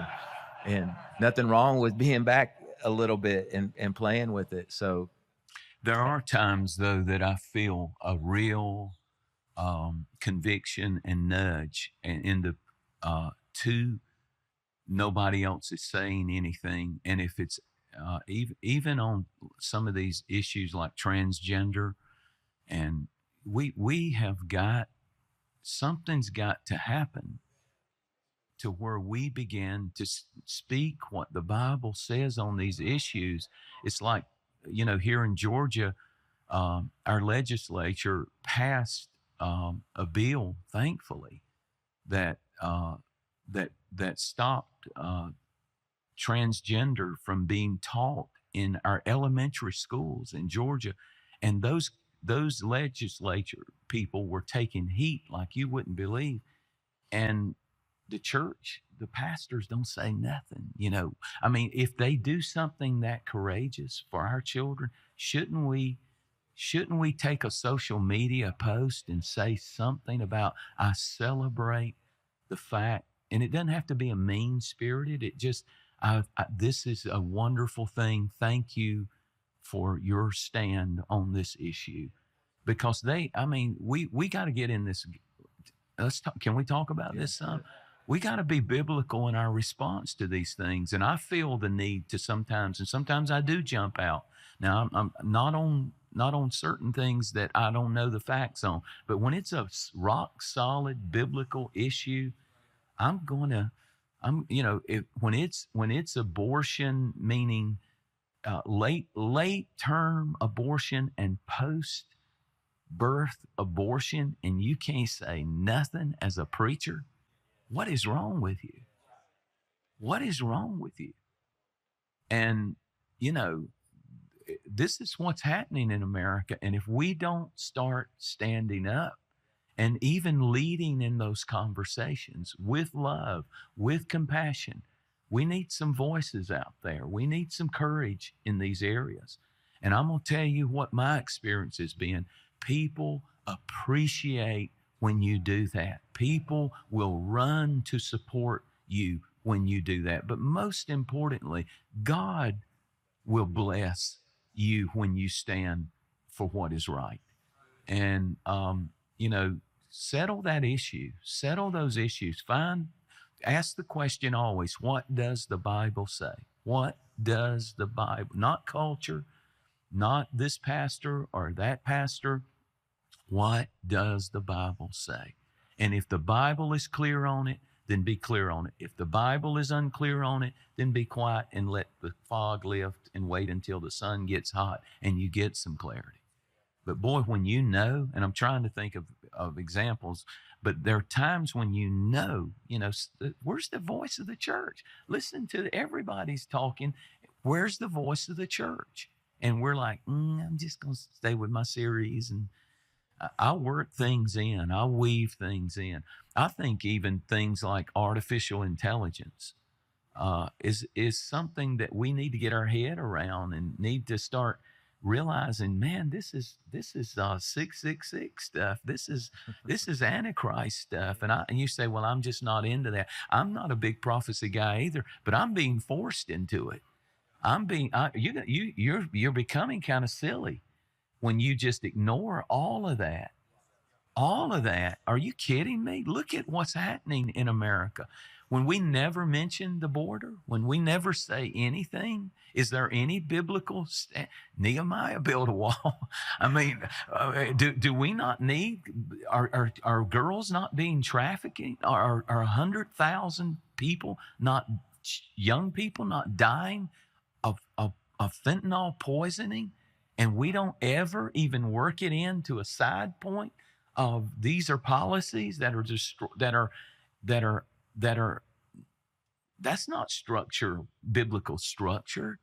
Speaker 2: and nothing wrong with being back a little bit and playing with it. So
Speaker 1: There are times though that I feel a real conviction and nudge, and in the two, nobody else is saying anything, and if it's even on some of these issues like transgender, and we have got, something's got to happen to where we begin to speak what the Bible says on these issues. It's like, you know, here in Georgia, our legislature passed a bill, thankfully, that that stopped transgender from being taught in our elementary schools in Georgia, and those legislature people were taking heat like you wouldn't believe, and the church, the pastors don't say nothing. You know, I mean, if they do something that courageous for our children, shouldn't we take a social media post and say something about, I celebrate the fact, and it doesn't have to be a mean spirited. It just, this is a wonderful thing. Thank you for your stand on this issue, because I mean, we got to get in this. Let's talk. Can we talk about this some? We got to be biblical in our response to these things. And I feel the need to sometimes, and sometimes I do jump out. Now I'm not on certain things that I don't know the facts on, but when it's a rock solid biblical issue, you know, when it's abortion, meaning late term abortion and post birth abortion, and you can't say nothing as a preacher, what is wrong with you? What is wrong with you? And, you know, this is what's happening in America. And if we don't start standing up and even leading in those conversations with love, with compassion, we need some voices out there. We need some courage in these areas. And I'm going to tell you what my experience has been. People appreciate when you do that. People will run to support you when you do that. But most importantly, God will bless you when you stand for what is right. And, you know, settle that issue, settle those issues. Ask the question always, what does the Bible say? What does the Bible, not culture, not this pastor or that pastor, what does the Bible say? And if the Bible is clear on it, then be clear on it. If the Bible is unclear on it, then be quiet and let the fog lift and wait until the sun gets hot and you get some clarity. But boy, when you know, and I'm trying to think of examples, but there are times when you know, where's the voice of the church? Listen to everybody's talking. Where's the voice of the church? And we're like, I'm just going to stay with my series, and I work things in. I weave things in. I think even things like artificial intelligence is something that we need to get our head around and need to start realizing, man, this is 666 stuff. This is Antichrist stuff. And you say, well, I'm just not into that. I'm not a big prophecy guy either, but I'm being forced into it. You're becoming kind of silly when you just ignore all of that. All of that. Are you kidding me? Look at what's happening in America. When we never mention the border, when we never say anything, is there any biblical Nehemiah built a wall? I mean, do we not need, are girls not being trafficked? Are 100,000 people, not young people, not dying of fentanyl poisoning? And we don't ever even work it into a side point of these are policies that are that's not structure, biblical structure.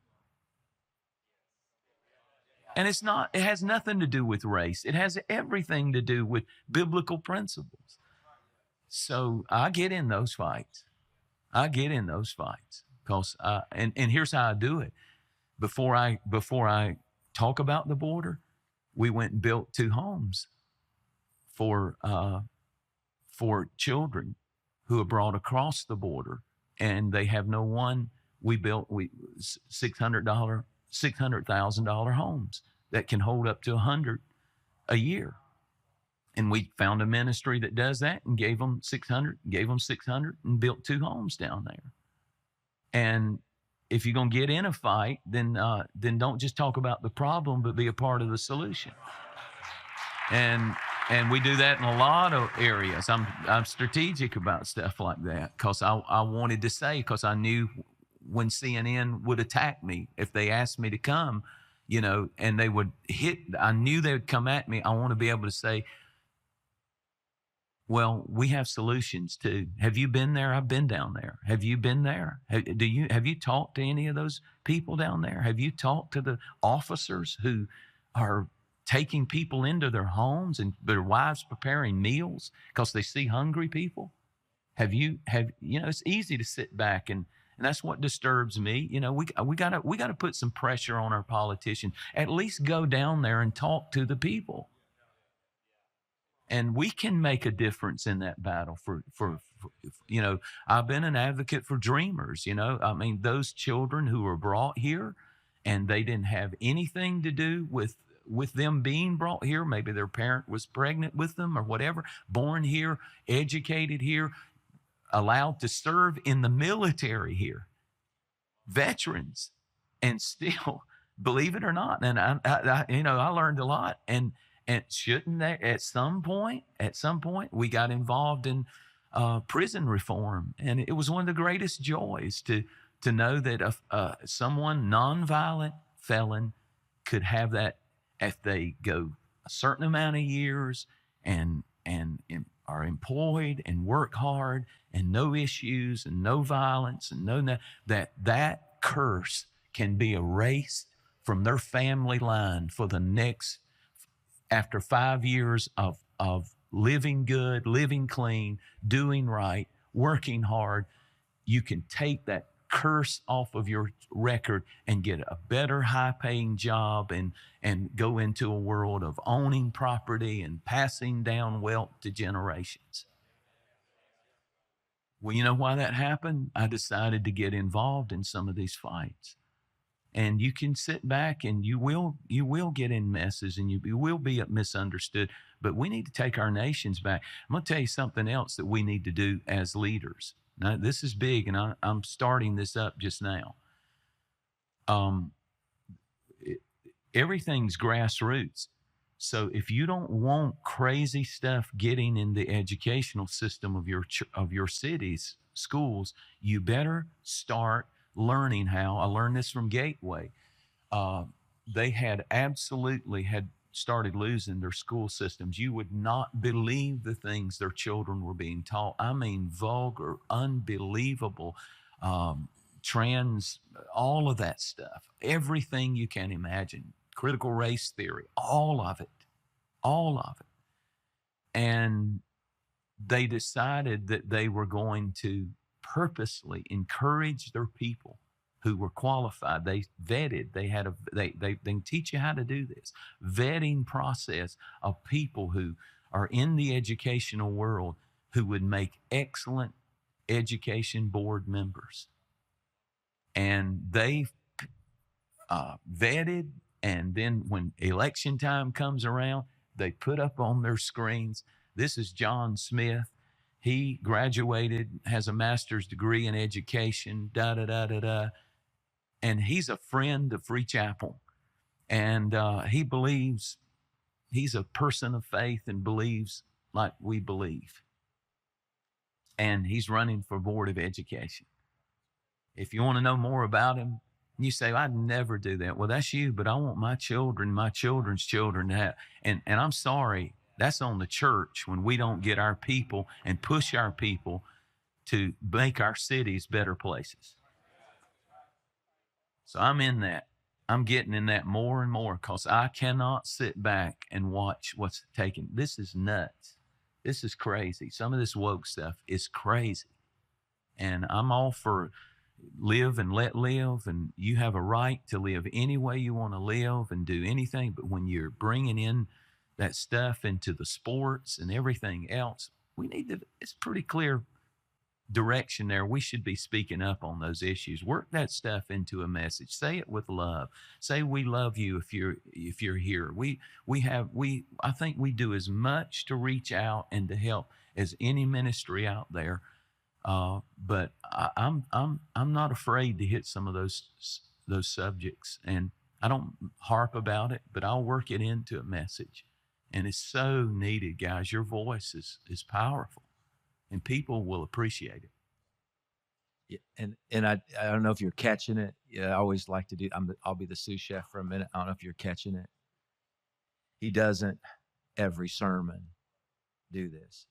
Speaker 1: And it has nothing to do with race. It has everything to do with biblical principles. So I get in those fights. Because and here's how I do it. Before I talk about the border, we went and built 2 homes for children who are brought across the border, and they have no one. We built $600,000 homes that can hold up to 100 a year, and we found a ministry that does that and gave them 600, and built 2 homes down there. And if you're gonna get in a fight, then don't just talk about the problem, but be a part of the solution. And we do that in a lot of areas. I'm strategic about stuff like that because I wanted to say, because I knew when CNN would attack me if they asked me to come, and they would I knew they would come at me. I want to be able to say, well, we have solutions too. Have you been there? I've been down there. Have you been there? Have you talked to any of those people down there? Have you talked to the officers who are taking people into their homes and their wives preparing meals because they see hungry people? It's easy to sit back and that's what disturbs me. We gotta put some pressure on our politicians. At least go down there and talk to the people. And we can make a difference in that battle for I've been an advocate for dreamers, I mean, those children who were brought here and they didn't have anything to do with them being brought here. Maybe their parent was pregnant with them or whatever, born here, educated here, allowed to serve in the military here, veterans, and still, believe it or not, and I learned a lot. And shouldn't they, at some point, we got involved in prison reform, and it was one of the greatest joys to know that someone nonviolent felon could have that if they go a certain amount of years and are employed and work hard and no issues and no violence and that curse can be erased from their family line for the next, after 5 years of living good, living clean, doing right, working hard. You can take that curse off of your record and get a better high-paying job and go into a world of owning property and passing down wealth to generations. Well, you know why that happened? I decided to get involved in some of these fights. And you can sit back and you will get in messes and you will be misunderstood, but we need to take our nations back. I'm going to tell you something else that we need to do as leaders. Now, this is big, and I'm starting this up just now. um, it, everything's grassroots. So if you don't want crazy stuff getting in the educational system of your cities, schools, you better start learning how. I learned this from Gateway. Uh, they had absolutely had started losing their school systems. You would not believe the things their children were being taught. I mean, vulgar, unbelievable, um, trans, all of that stuff, everything you can imagine, critical race theory, all of it, all of it. And they decided that they were going to purposely encourage their people who were qualified. They vetted. They had a they can teach you how to do this vetting process of people who are in the educational world who would make excellent education board members. And they vetted, and then when election time comes around, they put up on their screens, this is John Smith. He graduated, has a master's degree in education, da da da da da. And he's a friend of Free Chapel. And he believes, he's a person of faith and believes like we believe. And he's running for Board of Education. If you want to know more about him, you say, I'd never do that. Well, that's you, but I want my children, my children's children to have. And I'm sorry, that's on the church when we don't get our people and push our people to make our cities better places. So I'm in that. I'm getting in that more and more because I cannot sit back and watch what's taken. This is nuts. This is crazy. Some of this woke stuff is crazy. And I'm all for live and let live, and you have a right to live any way you want to live and do anything. But when you're bringing in that stuff into the sports and everything else, we need to, it's pretty clear direction there. We should be speaking up on those issues. Work that stuff into a message. Say it with love. Say we love you if you're here. I think we do as much to reach out and to help as any ministry out there. But I'm not afraid to hit some of those subjects, and I don't harp about it, but I'll work it into a message, and it's so needed, guys. Your voice is powerful, and people will appreciate it.
Speaker 2: Yeah, and I don't know if you're catching it. Yeah, I always like to do. I'll be the sous chef for a minute. I don't know if you're catching it. He doesn't every sermon do this,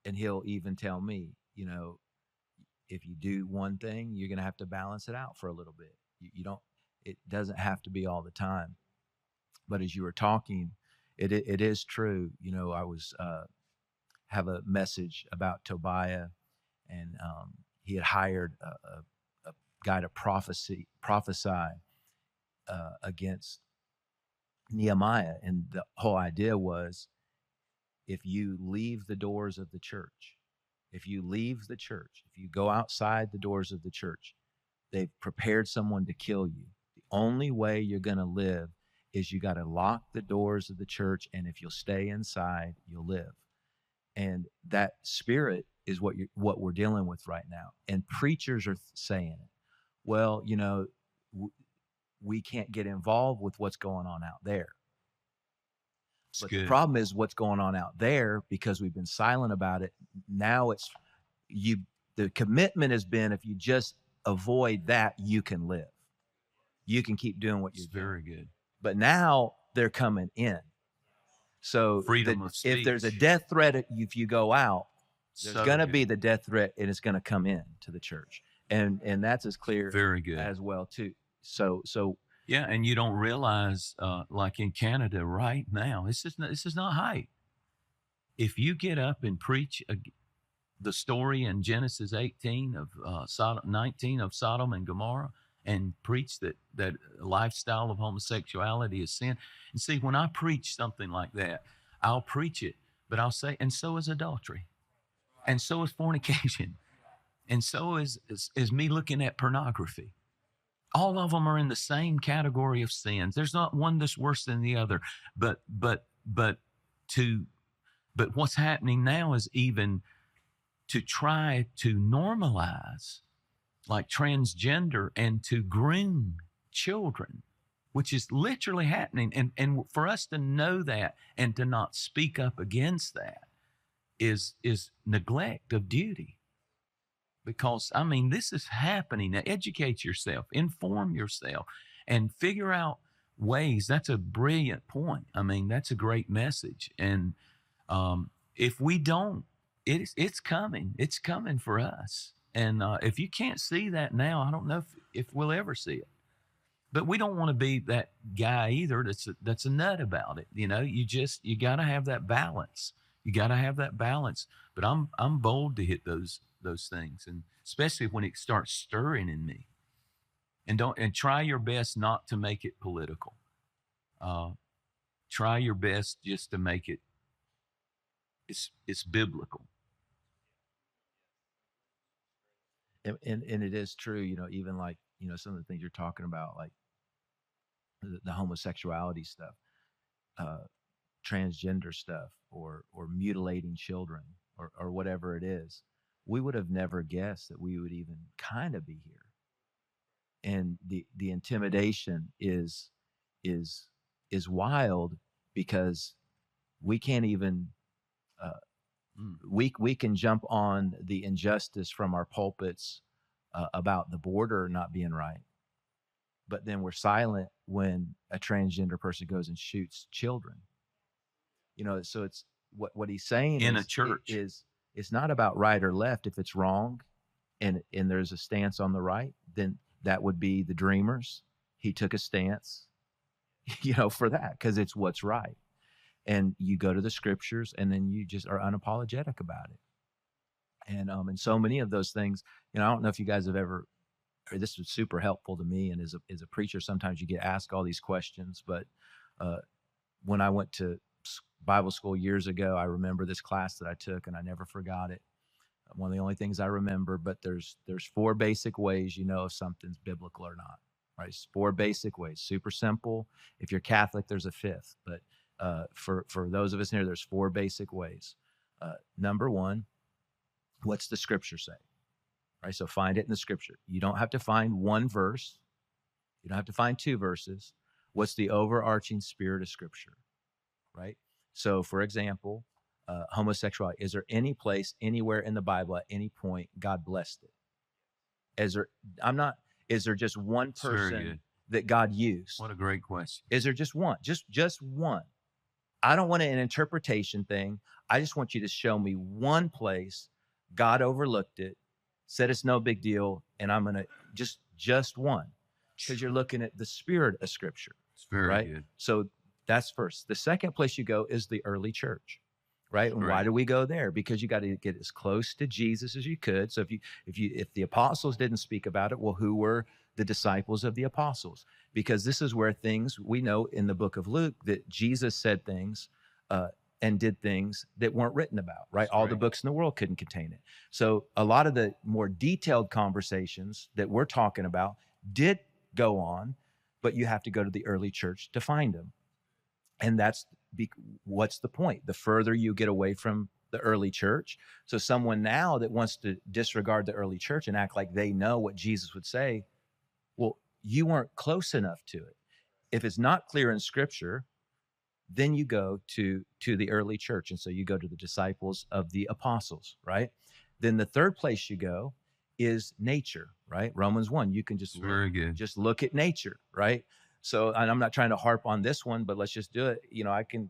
Speaker 2: and he'll even tell me, if you do one thing, you're going to have to balance it out for a little bit. You don't, it doesn't have to be all the time. But as you were talking, it is true. I was, have a message about Tobiah, and he had hired a guy to prophesy against Nehemiah. And the whole idea was, if you leave the doors of the church, if you leave the church, if you go outside the doors of the church, they've prepared someone to kill you. The only way you're going to live is you got to lock the doors of the church, and if you'll stay inside, you'll live. And that spirit is what we're dealing with right now. And preachers are saying it. Well, we can't get involved with what's going on out there. But the problem is what's going on out there, because we've been silent about it. Now the commitment has been, if you just avoid that, you can live. You can keep doing what you're doing.
Speaker 1: Very good.
Speaker 2: But now they're coming in. So
Speaker 1: freedom of speech.
Speaker 2: If there's a death threat, if you go out, there's going to be the death threat, and it's going to come in to the church. And that's as clear
Speaker 1: Very good.
Speaker 2: as well too. So
Speaker 1: yeah, and you don't realize, like in Canada right now, this is not hype. If you get up and preach the story in Genesis 18 of 19 of Sodom and Gomorrah, and preach that lifestyle of homosexuality is sin. And see, when I preach something like that, I'll preach it, but I'll say, and so is adultery, and so is fornication, and so is me looking at pornography. All of them are in the same category of sins. There's not one that's worse than the other. But what's happening now is even to try to normalize like transgender and to groom children, which is literally happening. And for us to know that and to not speak up against that is neglect of duty. Because I mean, this is happening. Now, educate yourself, inform yourself, and figure out ways. That's a brilliant point. I mean, that's a great message. And if we don't, it's coming. It's coming for us. And if you can't see that now, I don't know if we'll ever see it. But we don't want to be that guy either. That's a nut about it. You know, you got to have that balance. You got to have that balance. But I'm bold to hit those things, and especially when it starts stirring in me. And try your best not to make it political. Try your best just to make it's biblical.
Speaker 2: And it is true, you know, even like, you know, some of the things you're talking about, like the homosexuality stuff, transgender stuff, or mutilating children, or whatever it is. We would have never guessed that we would even kind of be here. And the intimidation is wild, because we can't even we can jump on the injustice from our pulpits about the border not being right, but then we're silent when a transgender person goes and shoots children. You know, so it's what he's saying
Speaker 1: In
Speaker 2: is,
Speaker 1: a church.
Speaker 2: It's not about right or left. If it's wrong, and there's a stance on the right, then that would be the Dreamers. He took a stance, you know, for that, because it's what's right. And you go to the scriptures, and then you just are unapologetic about it. And so many of those things, you know, I don't know if you guys have ever, or this was super helpful to me. And as a preacher, sometimes you get asked all these questions. But when I went to Bible school years ago, I remember this class that I took, and I never forgot it. One of the only things I remember. But there's 4 basic ways you know if something's biblical or not. Right? It's 4 basic ways. Super simple. If you're Catholic, there's a 5th. But for those of us here, there's 4 basic ways. Number 1, what's the scripture say? Right? So find it in the scripture. You don't have to find 1 verse. You don't have to find 2 verses. What's the overarching spirit of scripture? Right? So, for example, homosexuality. Is there any place anywhere in the Bible at any point God blessed it? Is there just one person that God used?
Speaker 1: What a great question.
Speaker 2: Is there just one? Just one. I don't want an interpretation thing. I just want you to show me one place God overlooked it, said it's no big deal, and I'm going to just one, because you're looking at the spirit of scripture.
Speaker 1: It's very good.
Speaker 2: So that's first. The second place you go is the early church, right? And why do we go there? Because you got to get as close to Jesus as you could. So if the apostles didn't speak about it, well, who were the disciples of the apostles? Because this is where things, we know in the book of Luke that Jesus said things and did things that weren't written about, right? All the books in the world couldn't contain it. So a lot of the more detailed conversations that we're talking about did go on, but you have to go to the early church to find them. And what's the point? The further you get away from the early church. So someone now that wants to disregard the early church and act like they know what Jesus would say, well, you weren't close enough to it. If it's not clear in scripture, then you go to the early church. And so you go to the disciples of the apostles, right? Then the third place you go is nature, right? Romans 1, you can just look at nature, right? So, and I'm not trying to harp on this one, but let's just do it. You know, I can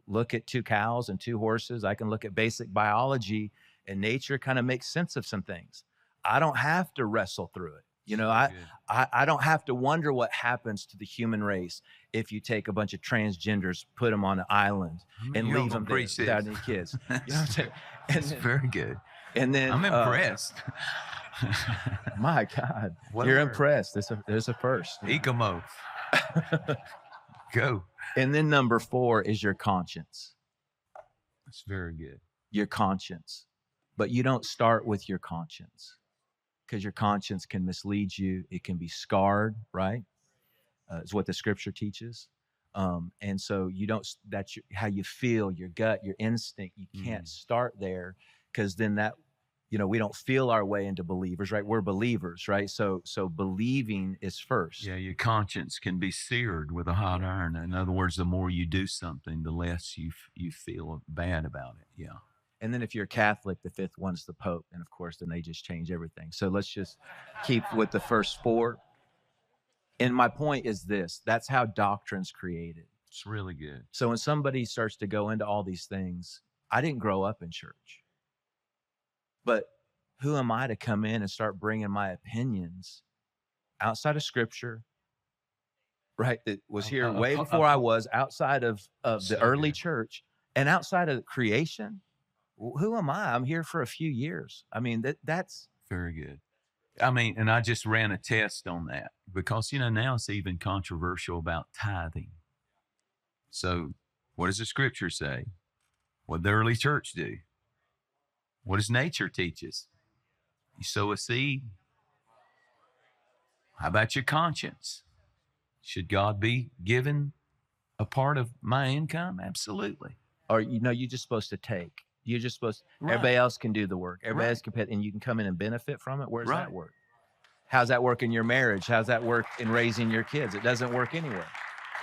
Speaker 2: look at 2 cows and 2 horses. I can look at basic biology, and nature kind of makes sense of some things. I don't have to wrestle through it. You know, I don't have to wonder what happens to the human race if you take a bunch of transgenders, put them on an island, and leave them there without any kids. You know what I'm saying?
Speaker 1: It's very good.
Speaker 2: And then
Speaker 1: I'm impressed.
Speaker 2: My God, you're impressed. There's a first.
Speaker 1: Ecomorph. Go.
Speaker 2: And then number 4 is your conscience.
Speaker 1: That's very good.
Speaker 2: Your conscience. But you don't start with your conscience, because your conscience can mislead you. It can be scarred, right? Is what the scripture teaches. And so how you feel, your gut, your instinct. You can't start there, because then we don't feel our way into believers, right? We're believers, right? So believing is first.
Speaker 1: Yeah, your conscience can be seared with a hot iron. In other words, the more you do something, the less you feel bad about it. Yeah.
Speaker 2: And then if you're Catholic, the fifth one's the Pope. And of course, then they just change everything. So let's just keep with the first four. And my point is this: that's how doctrine's created.
Speaker 1: It's really good.
Speaker 2: So when somebody starts to go into all these things, I didn't grow up in church. But who am I to come in and start bringing my opinions outside of Scripture, right? That was here way before I was, outside of the early church and outside of creation. Who am I? I'm here for a few years. I mean, that's
Speaker 1: very good. I mean, and I just ran a test on that because, now it's even controversial about tithing. So what does the Scripture say? What did the early church do? What does nature teach us? You sow a seed. How about your conscience? Should God be given a part of my income? Absolutely.
Speaker 2: Or, you're just supposed to take. You're just supposed to,
Speaker 1: right.
Speaker 2: Everybody else can do the work. Everybody else can pay, and you can come in and benefit from it. Where does that work? How's that work in your marriage? How's that work in raising your kids? It doesn't work anywhere.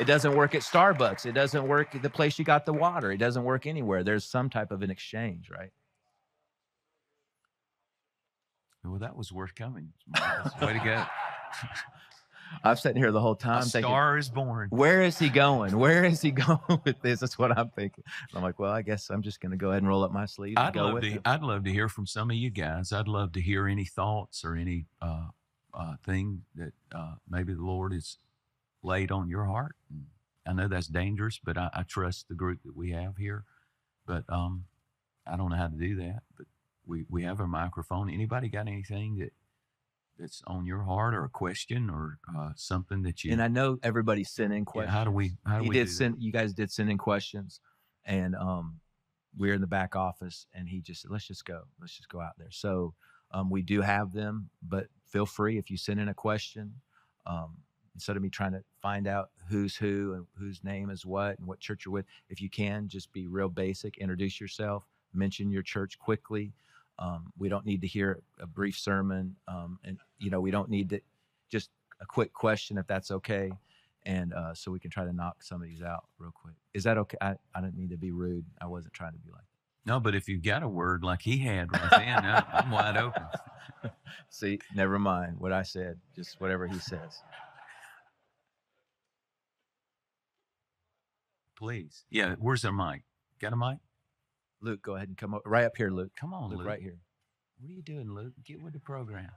Speaker 2: It doesn't work at Starbucks. It doesn't work at the place you got the water. It doesn't work anywhere. There's some type of an exchange, right?
Speaker 1: Well, that was worth coming. Way to go.
Speaker 2: I'm sitting here the whole time thinking,
Speaker 1: a star is born.
Speaker 2: Where is he going? Where is he going with this? That's what I'm thinking. And I'm like, well, I guess I'm just going to go ahead and roll up my sleeves and go with it.
Speaker 1: I'd love to hear from some of you guys. I'd love to hear any thoughts or any thing that maybe the Lord has laid on your heart. And I know that's dangerous, but I trust the group that we have here. But I don't know how to do that. But we have a microphone. Anybody got anything that's on your heart, or a question, or something that you?
Speaker 2: And I know everybody sent in questions.
Speaker 1: Yeah, how do we
Speaker 2: You guys did send in questions, and we're in the back office, and he just said, let's just go out there. So we do have them, but feel free if you send in a question, instead of me trying to find out who's who and whose name is what and what church you're with, if you can just be real basic, introduce yourself, mention your church quickly. We don't need to hear a brief sermon, and we don't need to, just a quick question if that's okay, and so we can try to knock some of these out real quick. Is that okay? I didn't mean to be rude. I wasn't trying to be like that.
Speaker 1: No, but if you've got a word like he had right then, I'm wide open.
Speaker 2: See, never mind what I said. Just whatever he says.
Speaker 1: Please. Yeah, where's their mic? Got a mic?
Speaker 2: Luke, go ahead and come right up here, Luke.
Speaker 1: Come on, Luke.
Speaker 2: Right here.
Speaker 1: What are you doing, Luke? Get with the program.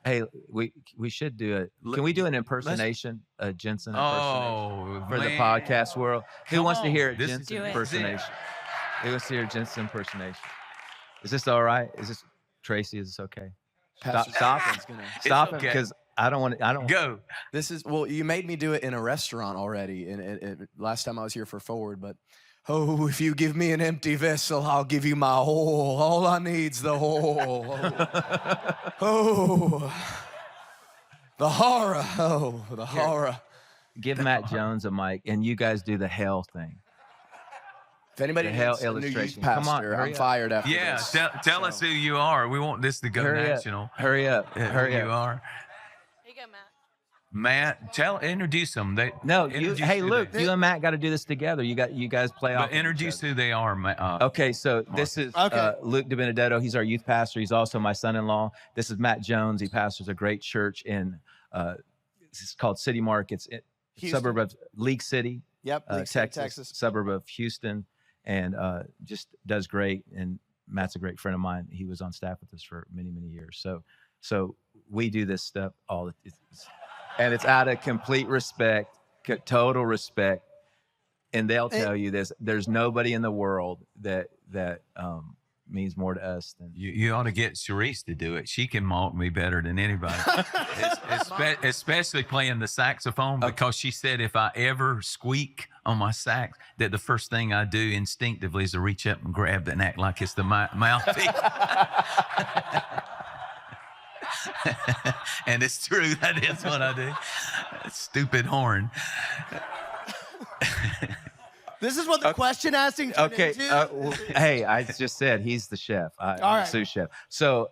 Speaker 2: Hey, we should do it. Can we do an impersonation, a Jensen impersonation for the podcast world? Who wants to hear a Jensen impersonation? Who wants to hear a Jensen impersonation? Is this all right? Is this Tracy? Is this okay? Stop it, because I don't want to.
Speaker 1: Go.
Speaker 3: This is, well, you made me do it in a restaurant already, and last time I was here for Forward, but. Oh, if you give me an empty vessel, I'll give you my whole. All I need's the whole. Oh, the horror. Oh, the horror.
Speaker 2: Give Matt Jones a mic, and you guys do the hell thing.
Speaker 3: If anybody needs a new youth pastor, I'm fired after this.
Speaker 1: Yeah, tell us who you are. We want this to go national.
Speaker 2: Hurry up. Hurry up.
Speaker 1: You are.
Speaker 4: Here you go, Matt.
Speaker 1: Matt, introduce them.
Speaker 2: Hey, Luke, you and Matt got to do this together. You guys play off.
Speaker 1: But introduce who they are.
Speaker 2: Okay, so this is Luke DiBenedetto. He's our youth pastor. He's also my son-in-law. This is Matt Jones. He pastors a great church in it's called City Mark. It's a suburb of League City.
Speaker 3: Yep, League City, Texas.
Speaker 2: Suburb of Houston, and just does great. And Matt's a great friend of mine. He was on staff with us for many, many years. So we do this stuff all. And it's out of complete respect, total respect. And they'll tell you this: there's nobody in the world that means more to us than
Speaker 1: you. Ought to get Charisse to do it. She can mock me better than anybody, especially playing the saxophone. Because she said if I ever squeak on my sax, that the first thing I do instinctively is to reach up and grab it and act like it's the mouthpiece. And it's true. That is what I do. Stupid horn.
Speaker 4: This is what the question asking turned
Speaker 2: Okay.
Speaker 4: into.
Speaker 2: Hey, I just said he's the chef. I'm the
Speaker 4: right.
Speaker 2: sous chef. So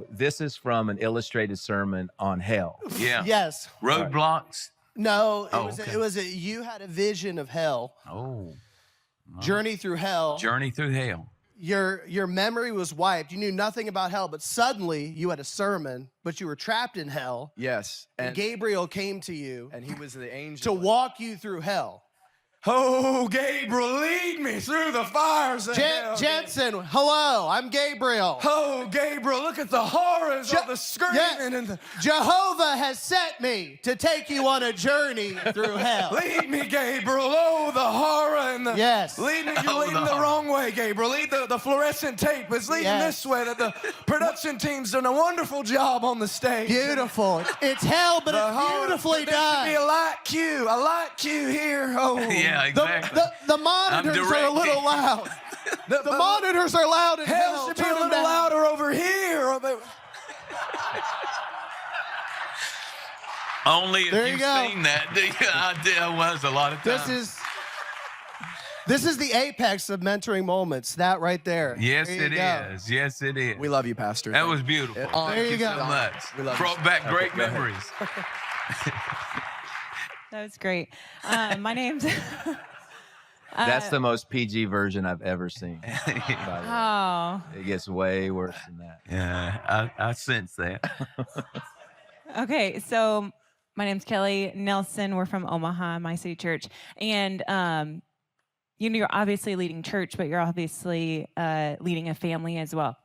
Speaker 2: this is from an illustrated sermon on hell.
Speaker 1: Yeah.
Speaker 4: Yes.
Speaker 1: Roadblocks.
Speaker 4: No,
Speaker 1: Oh, okay.
Speaker 4: you had a vision of hell.
Speaker 1: Oh.
Speaker 4: Journey through hell.
Speaker 1: Journey through hell.
Speaker 4: Your memory was wiped. You knew nothing about hell, but suddenly you had a sermon, but you were trapped in hell.
Speaker 3: Yes.
Speaker 4: And Gabriel came to you
Speaker 3: and he was the angel
Speaker 4: to walk you through hell.
Speaker 3: Oh, Gabriel, lead me through the fires of hell.
Speaker 4: Jensen, hello, I'm Gabriel.
Speaker 3: Oh, Gabriel, look at the horrors of the screaming and the...
Speaker 4: Jehovah has sent me to take you on a journey through hell.
Speaker 3: Lead me, Gabriel. Oh, the horror and the...
Speaker 4: Yes.
Speaker 3: Lead me. You're leading the wrong way, Gabriel. Lead the fluorescent tape. It's leading this way. That the production team's done a wonderful job on the stage.
Speaker 4: Beautiful. It's hell, but it's beautifully done.
Speaker 3: There should be a light cue here. Oh,
Speaker 1: Yeah, exactly.
Speaker 4: The monitors are a little loud. The monitors are loud in hell.
Speaker 3: Hell should be a little louder over here.
Speaker 1: Only if
Speaker 4: There you
Speaker 1: you've
Speaker 4: go.
Speaker 1: seen that. I was a lot of times.
Speaker 4: This is the apex of mentoring moments. That right there.
Speaker 1: Yes,
Speaker 4: There you
Speaker 1: it
Speaker 4: go.
Speaker 1: is. Yes, it is.
Speaker 3: We love you, Pastor.
Speaker 1: That was beautiful.
Speaker 3: There
Speaker 1: Thank
Speaker 4: you go.
Speaker 1: so much.
Speaker 3: We love you.
Speaker 1: Brought back great
Speaker 3: go ahead.
Speaker 1: memories.
Speaker 5: That was great. My name's.
Speaker 2: That's the most PG version I've ever seen. by the way.
Speaker 5: Oh,
Speaker 2: It gets way worse than that.
Speaker 1: Yeah, I sense that.
Speaker 5: okay. So my name's Kelly Nelson. We're from Omaha, My City Church, and you're obviously leading church, but you're obviously leading a family as well.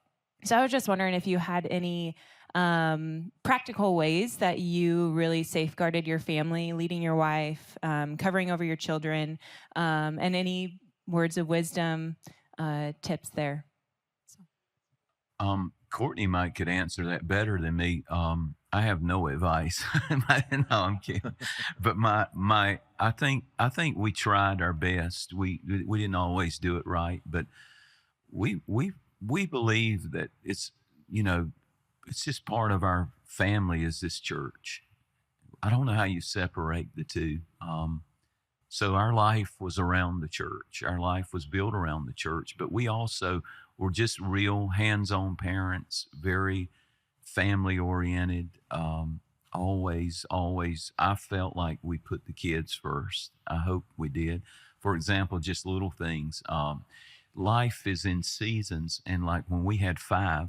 Speaker 5: So I was just wondering if you had any practical ways that you really safeguarded your family, leading your wife, covering over your children, and any words of wisdom, tips there.
Speaker 1: Courtney might could answer that better than me. I have no advice. No, I'm kidding. But I think we tried our best. We didn't always do it right, but we believe that it's it's just part of our family is this church. I don't know how you separate the two. So our life was around the church. Our life was built around the church, but we also were just real hands-on parents, very family-oriented. Always, I felt like we put the kids first. I hope we did. For example, just little things. Life is in seasons, and like when we had 4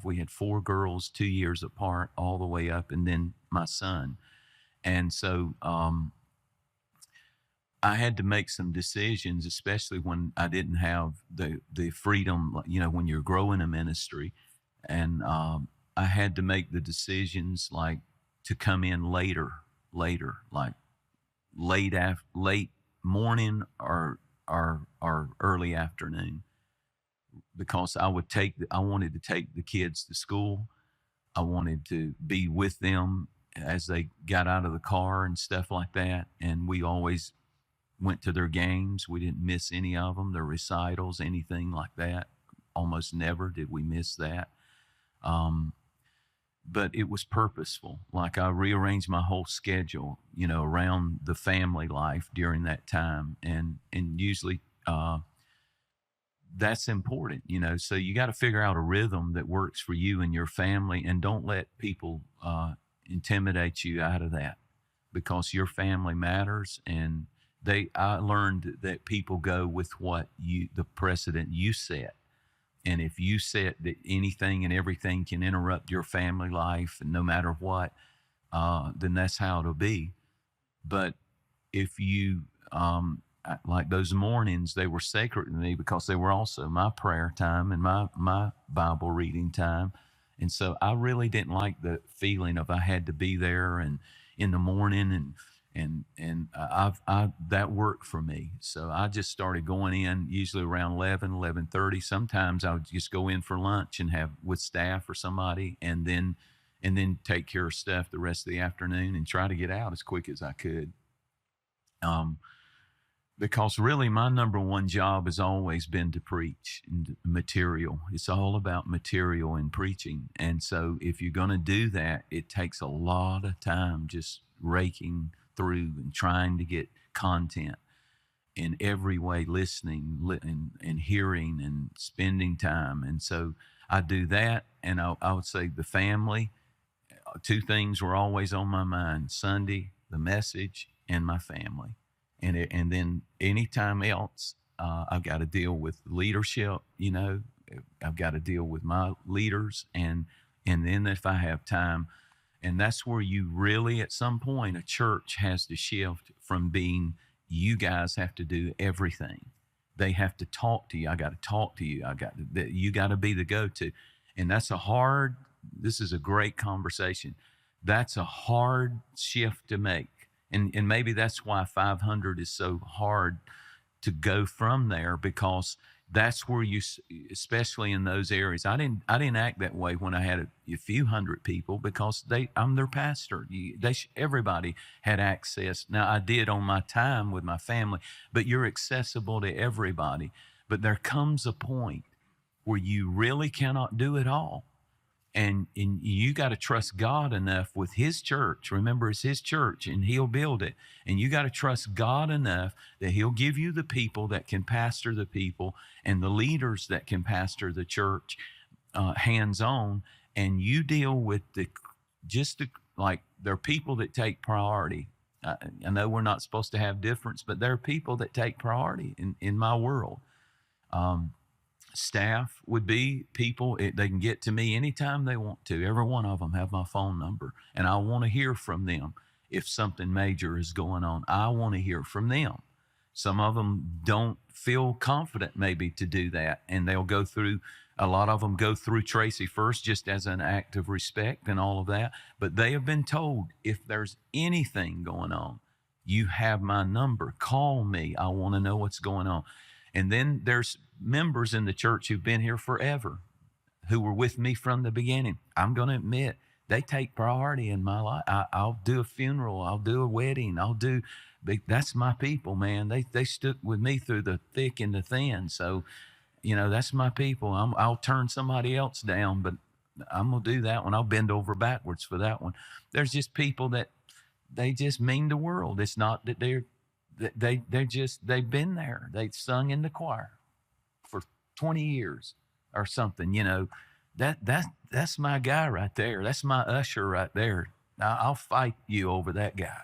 Speaker 1: girls 2 years apart all the way up, and then my son. And so I had to make some decisions, especially when I didn't have the freedom, when you're growing a ministry. And I had to make the decisions like to come in later, like late morning or early afternoon, because I wanted to take the kids to school. I wanted to be with them as they got out of the car and stuff like that. And we always went to their games. We didn't miss any of them, their recitals, anything like that. Almost never did we miss that. But it was purposeful. Like I rearranged my whole schedule, around the family life during that time. And usually that's important, so you got to figure out a rhythm that works for you and your family, and don't let people intimidate you out of that, because your family matters. And I learned that people go with the precedent you set. And if you set that anything and everything can interrupt your family life, and no matter what, then that's how it'll be. But if you, like those mornings, they were sacred to me because they were also my prayer time and my Bible reading time. And so I really didn't like the feeling of I had to be there and in the morning, and that worked for me. So I just started going in usually around 11:30. Sometimes I would just go in for lunch and have with staff or somebody, and then take care of stuff the rest of the afternoon and try to get out as quick as I could. Because really my number one job has always been to preach and material. It's all about material and preaching. And so if you're going to do that, it takes a lot of time just raking through and trying to get content. in every way, listening and hearing and spending time. And so I do that. And I would say the family, two things were always on my mind: Sunday, the message, and my family. And then anytime else, I've got to deal with leadership, you know, I've got to deal with my leaders. And then if I have time, and that's where you really, at some point, a church has to shift from being, you guys have to do everything. They have to talk to you. I got to talk to you. You got to be the go-to. And this is a great conversation. That's a hard shift to make. And maybe that's why 500 is so hard to go from there, because that's where you, especially in those areas. I didn't act that way when I had a few hundred people, because I'm their pastor. Everybody had access. Now I did on my time with my family, but you're accessible to everybody. But there comes a point where you really cannot do it all. And you got to trust God enough with his church. Remember, it's his church and he'll build it. And you got to trust God enough that he'll give you the people that can pastor the people and the leaders that can pastor the church hands-on. And you deal with like, there are people that take priority. I know we're not supposed to have difference, but there are people that take priority in my world. Staff would be people, they can get to me anytime they want to. Every one of them have my phone number, and I want to hear from them. If something major is going on, I want to hear from them. Some of them don't feel confident maybe to do that, and a lot of them go through Tracy first, just as an act of respect and all of that. But they have been told, if there's anything going on, you have my number. Call me. I want to know what's going on. And then there's members in the church who've been here forever, who were with me from the beginning. I'm going to admit, they take priority in my life. I'll do a funeral. I'll do a wedding. That's my people, man. They stuck with me through the thick and the thin. So, you know, that's my people. I'll turn somebody else down, but I'm going to do that one. I'll bend over backwards for that one. There's just people that they just mean the world. It's not that they've been there. They've sung in the choir for 20 years or something, you know. That's my guy right there. That's my usher right there. I'll fight you over that guy,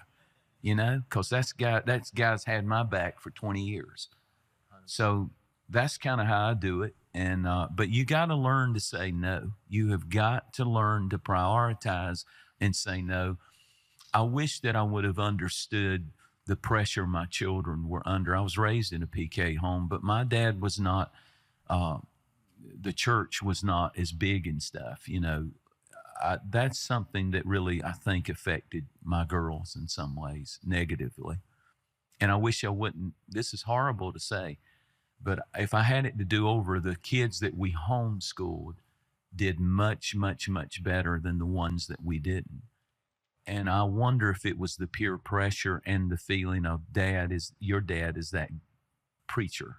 Speaker 1: you know, because that guy's had my back for 20 years. So that's kind of how I do it. And but you got to learn to say no. You have got to learn to prioritize and say no. I wish that I would have understood the pressure my children were under. I was raised in a PK home, but my dad was not, the church was not as big and stuff, you know. That's something that really, I think, affected my girls in some ways negatively. And I wish I wouldn't, this is horrible to say, but if I had it to do over, the kids that we homeschooled did much, much, much better than the ones that we didn't. And I wonder if it was the peer pressure and the feeling of your dad is that preacher.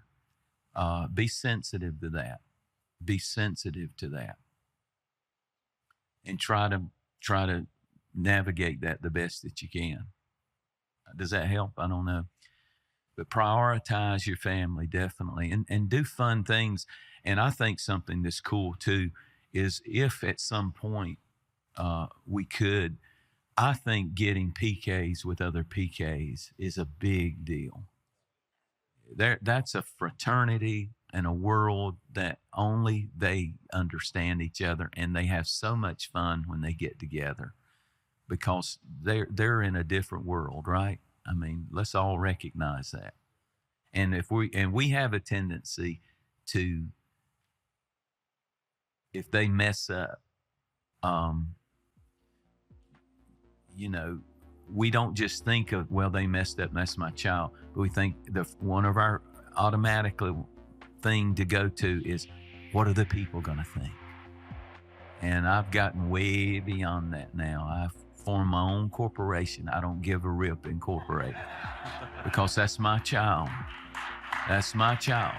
Speaker 1: Be sensitive to that. Be sensitive to that. And try to navigate that the best that you can. Does that help? I don't know. But prioritize your family, definitely. And do fun things. And I think something that's cool too is, if at some point we could, I think getting PKs with other PKs is a big deal. That's a fraternity and a world that only they understand each other, and they have so much fun when they get together, because they're in a different world, right? I mean, let's all recognize that. And we have a tendency to, if they mess up, you know, we don't just think of, well, they messed up, that's my child. But we think one of our automatically thing to go to is, what are the people going to think? And I've gotten way beyond that now. I've formed my own corporation. I don't give a rip Incorporated, because that's my child. That's my child.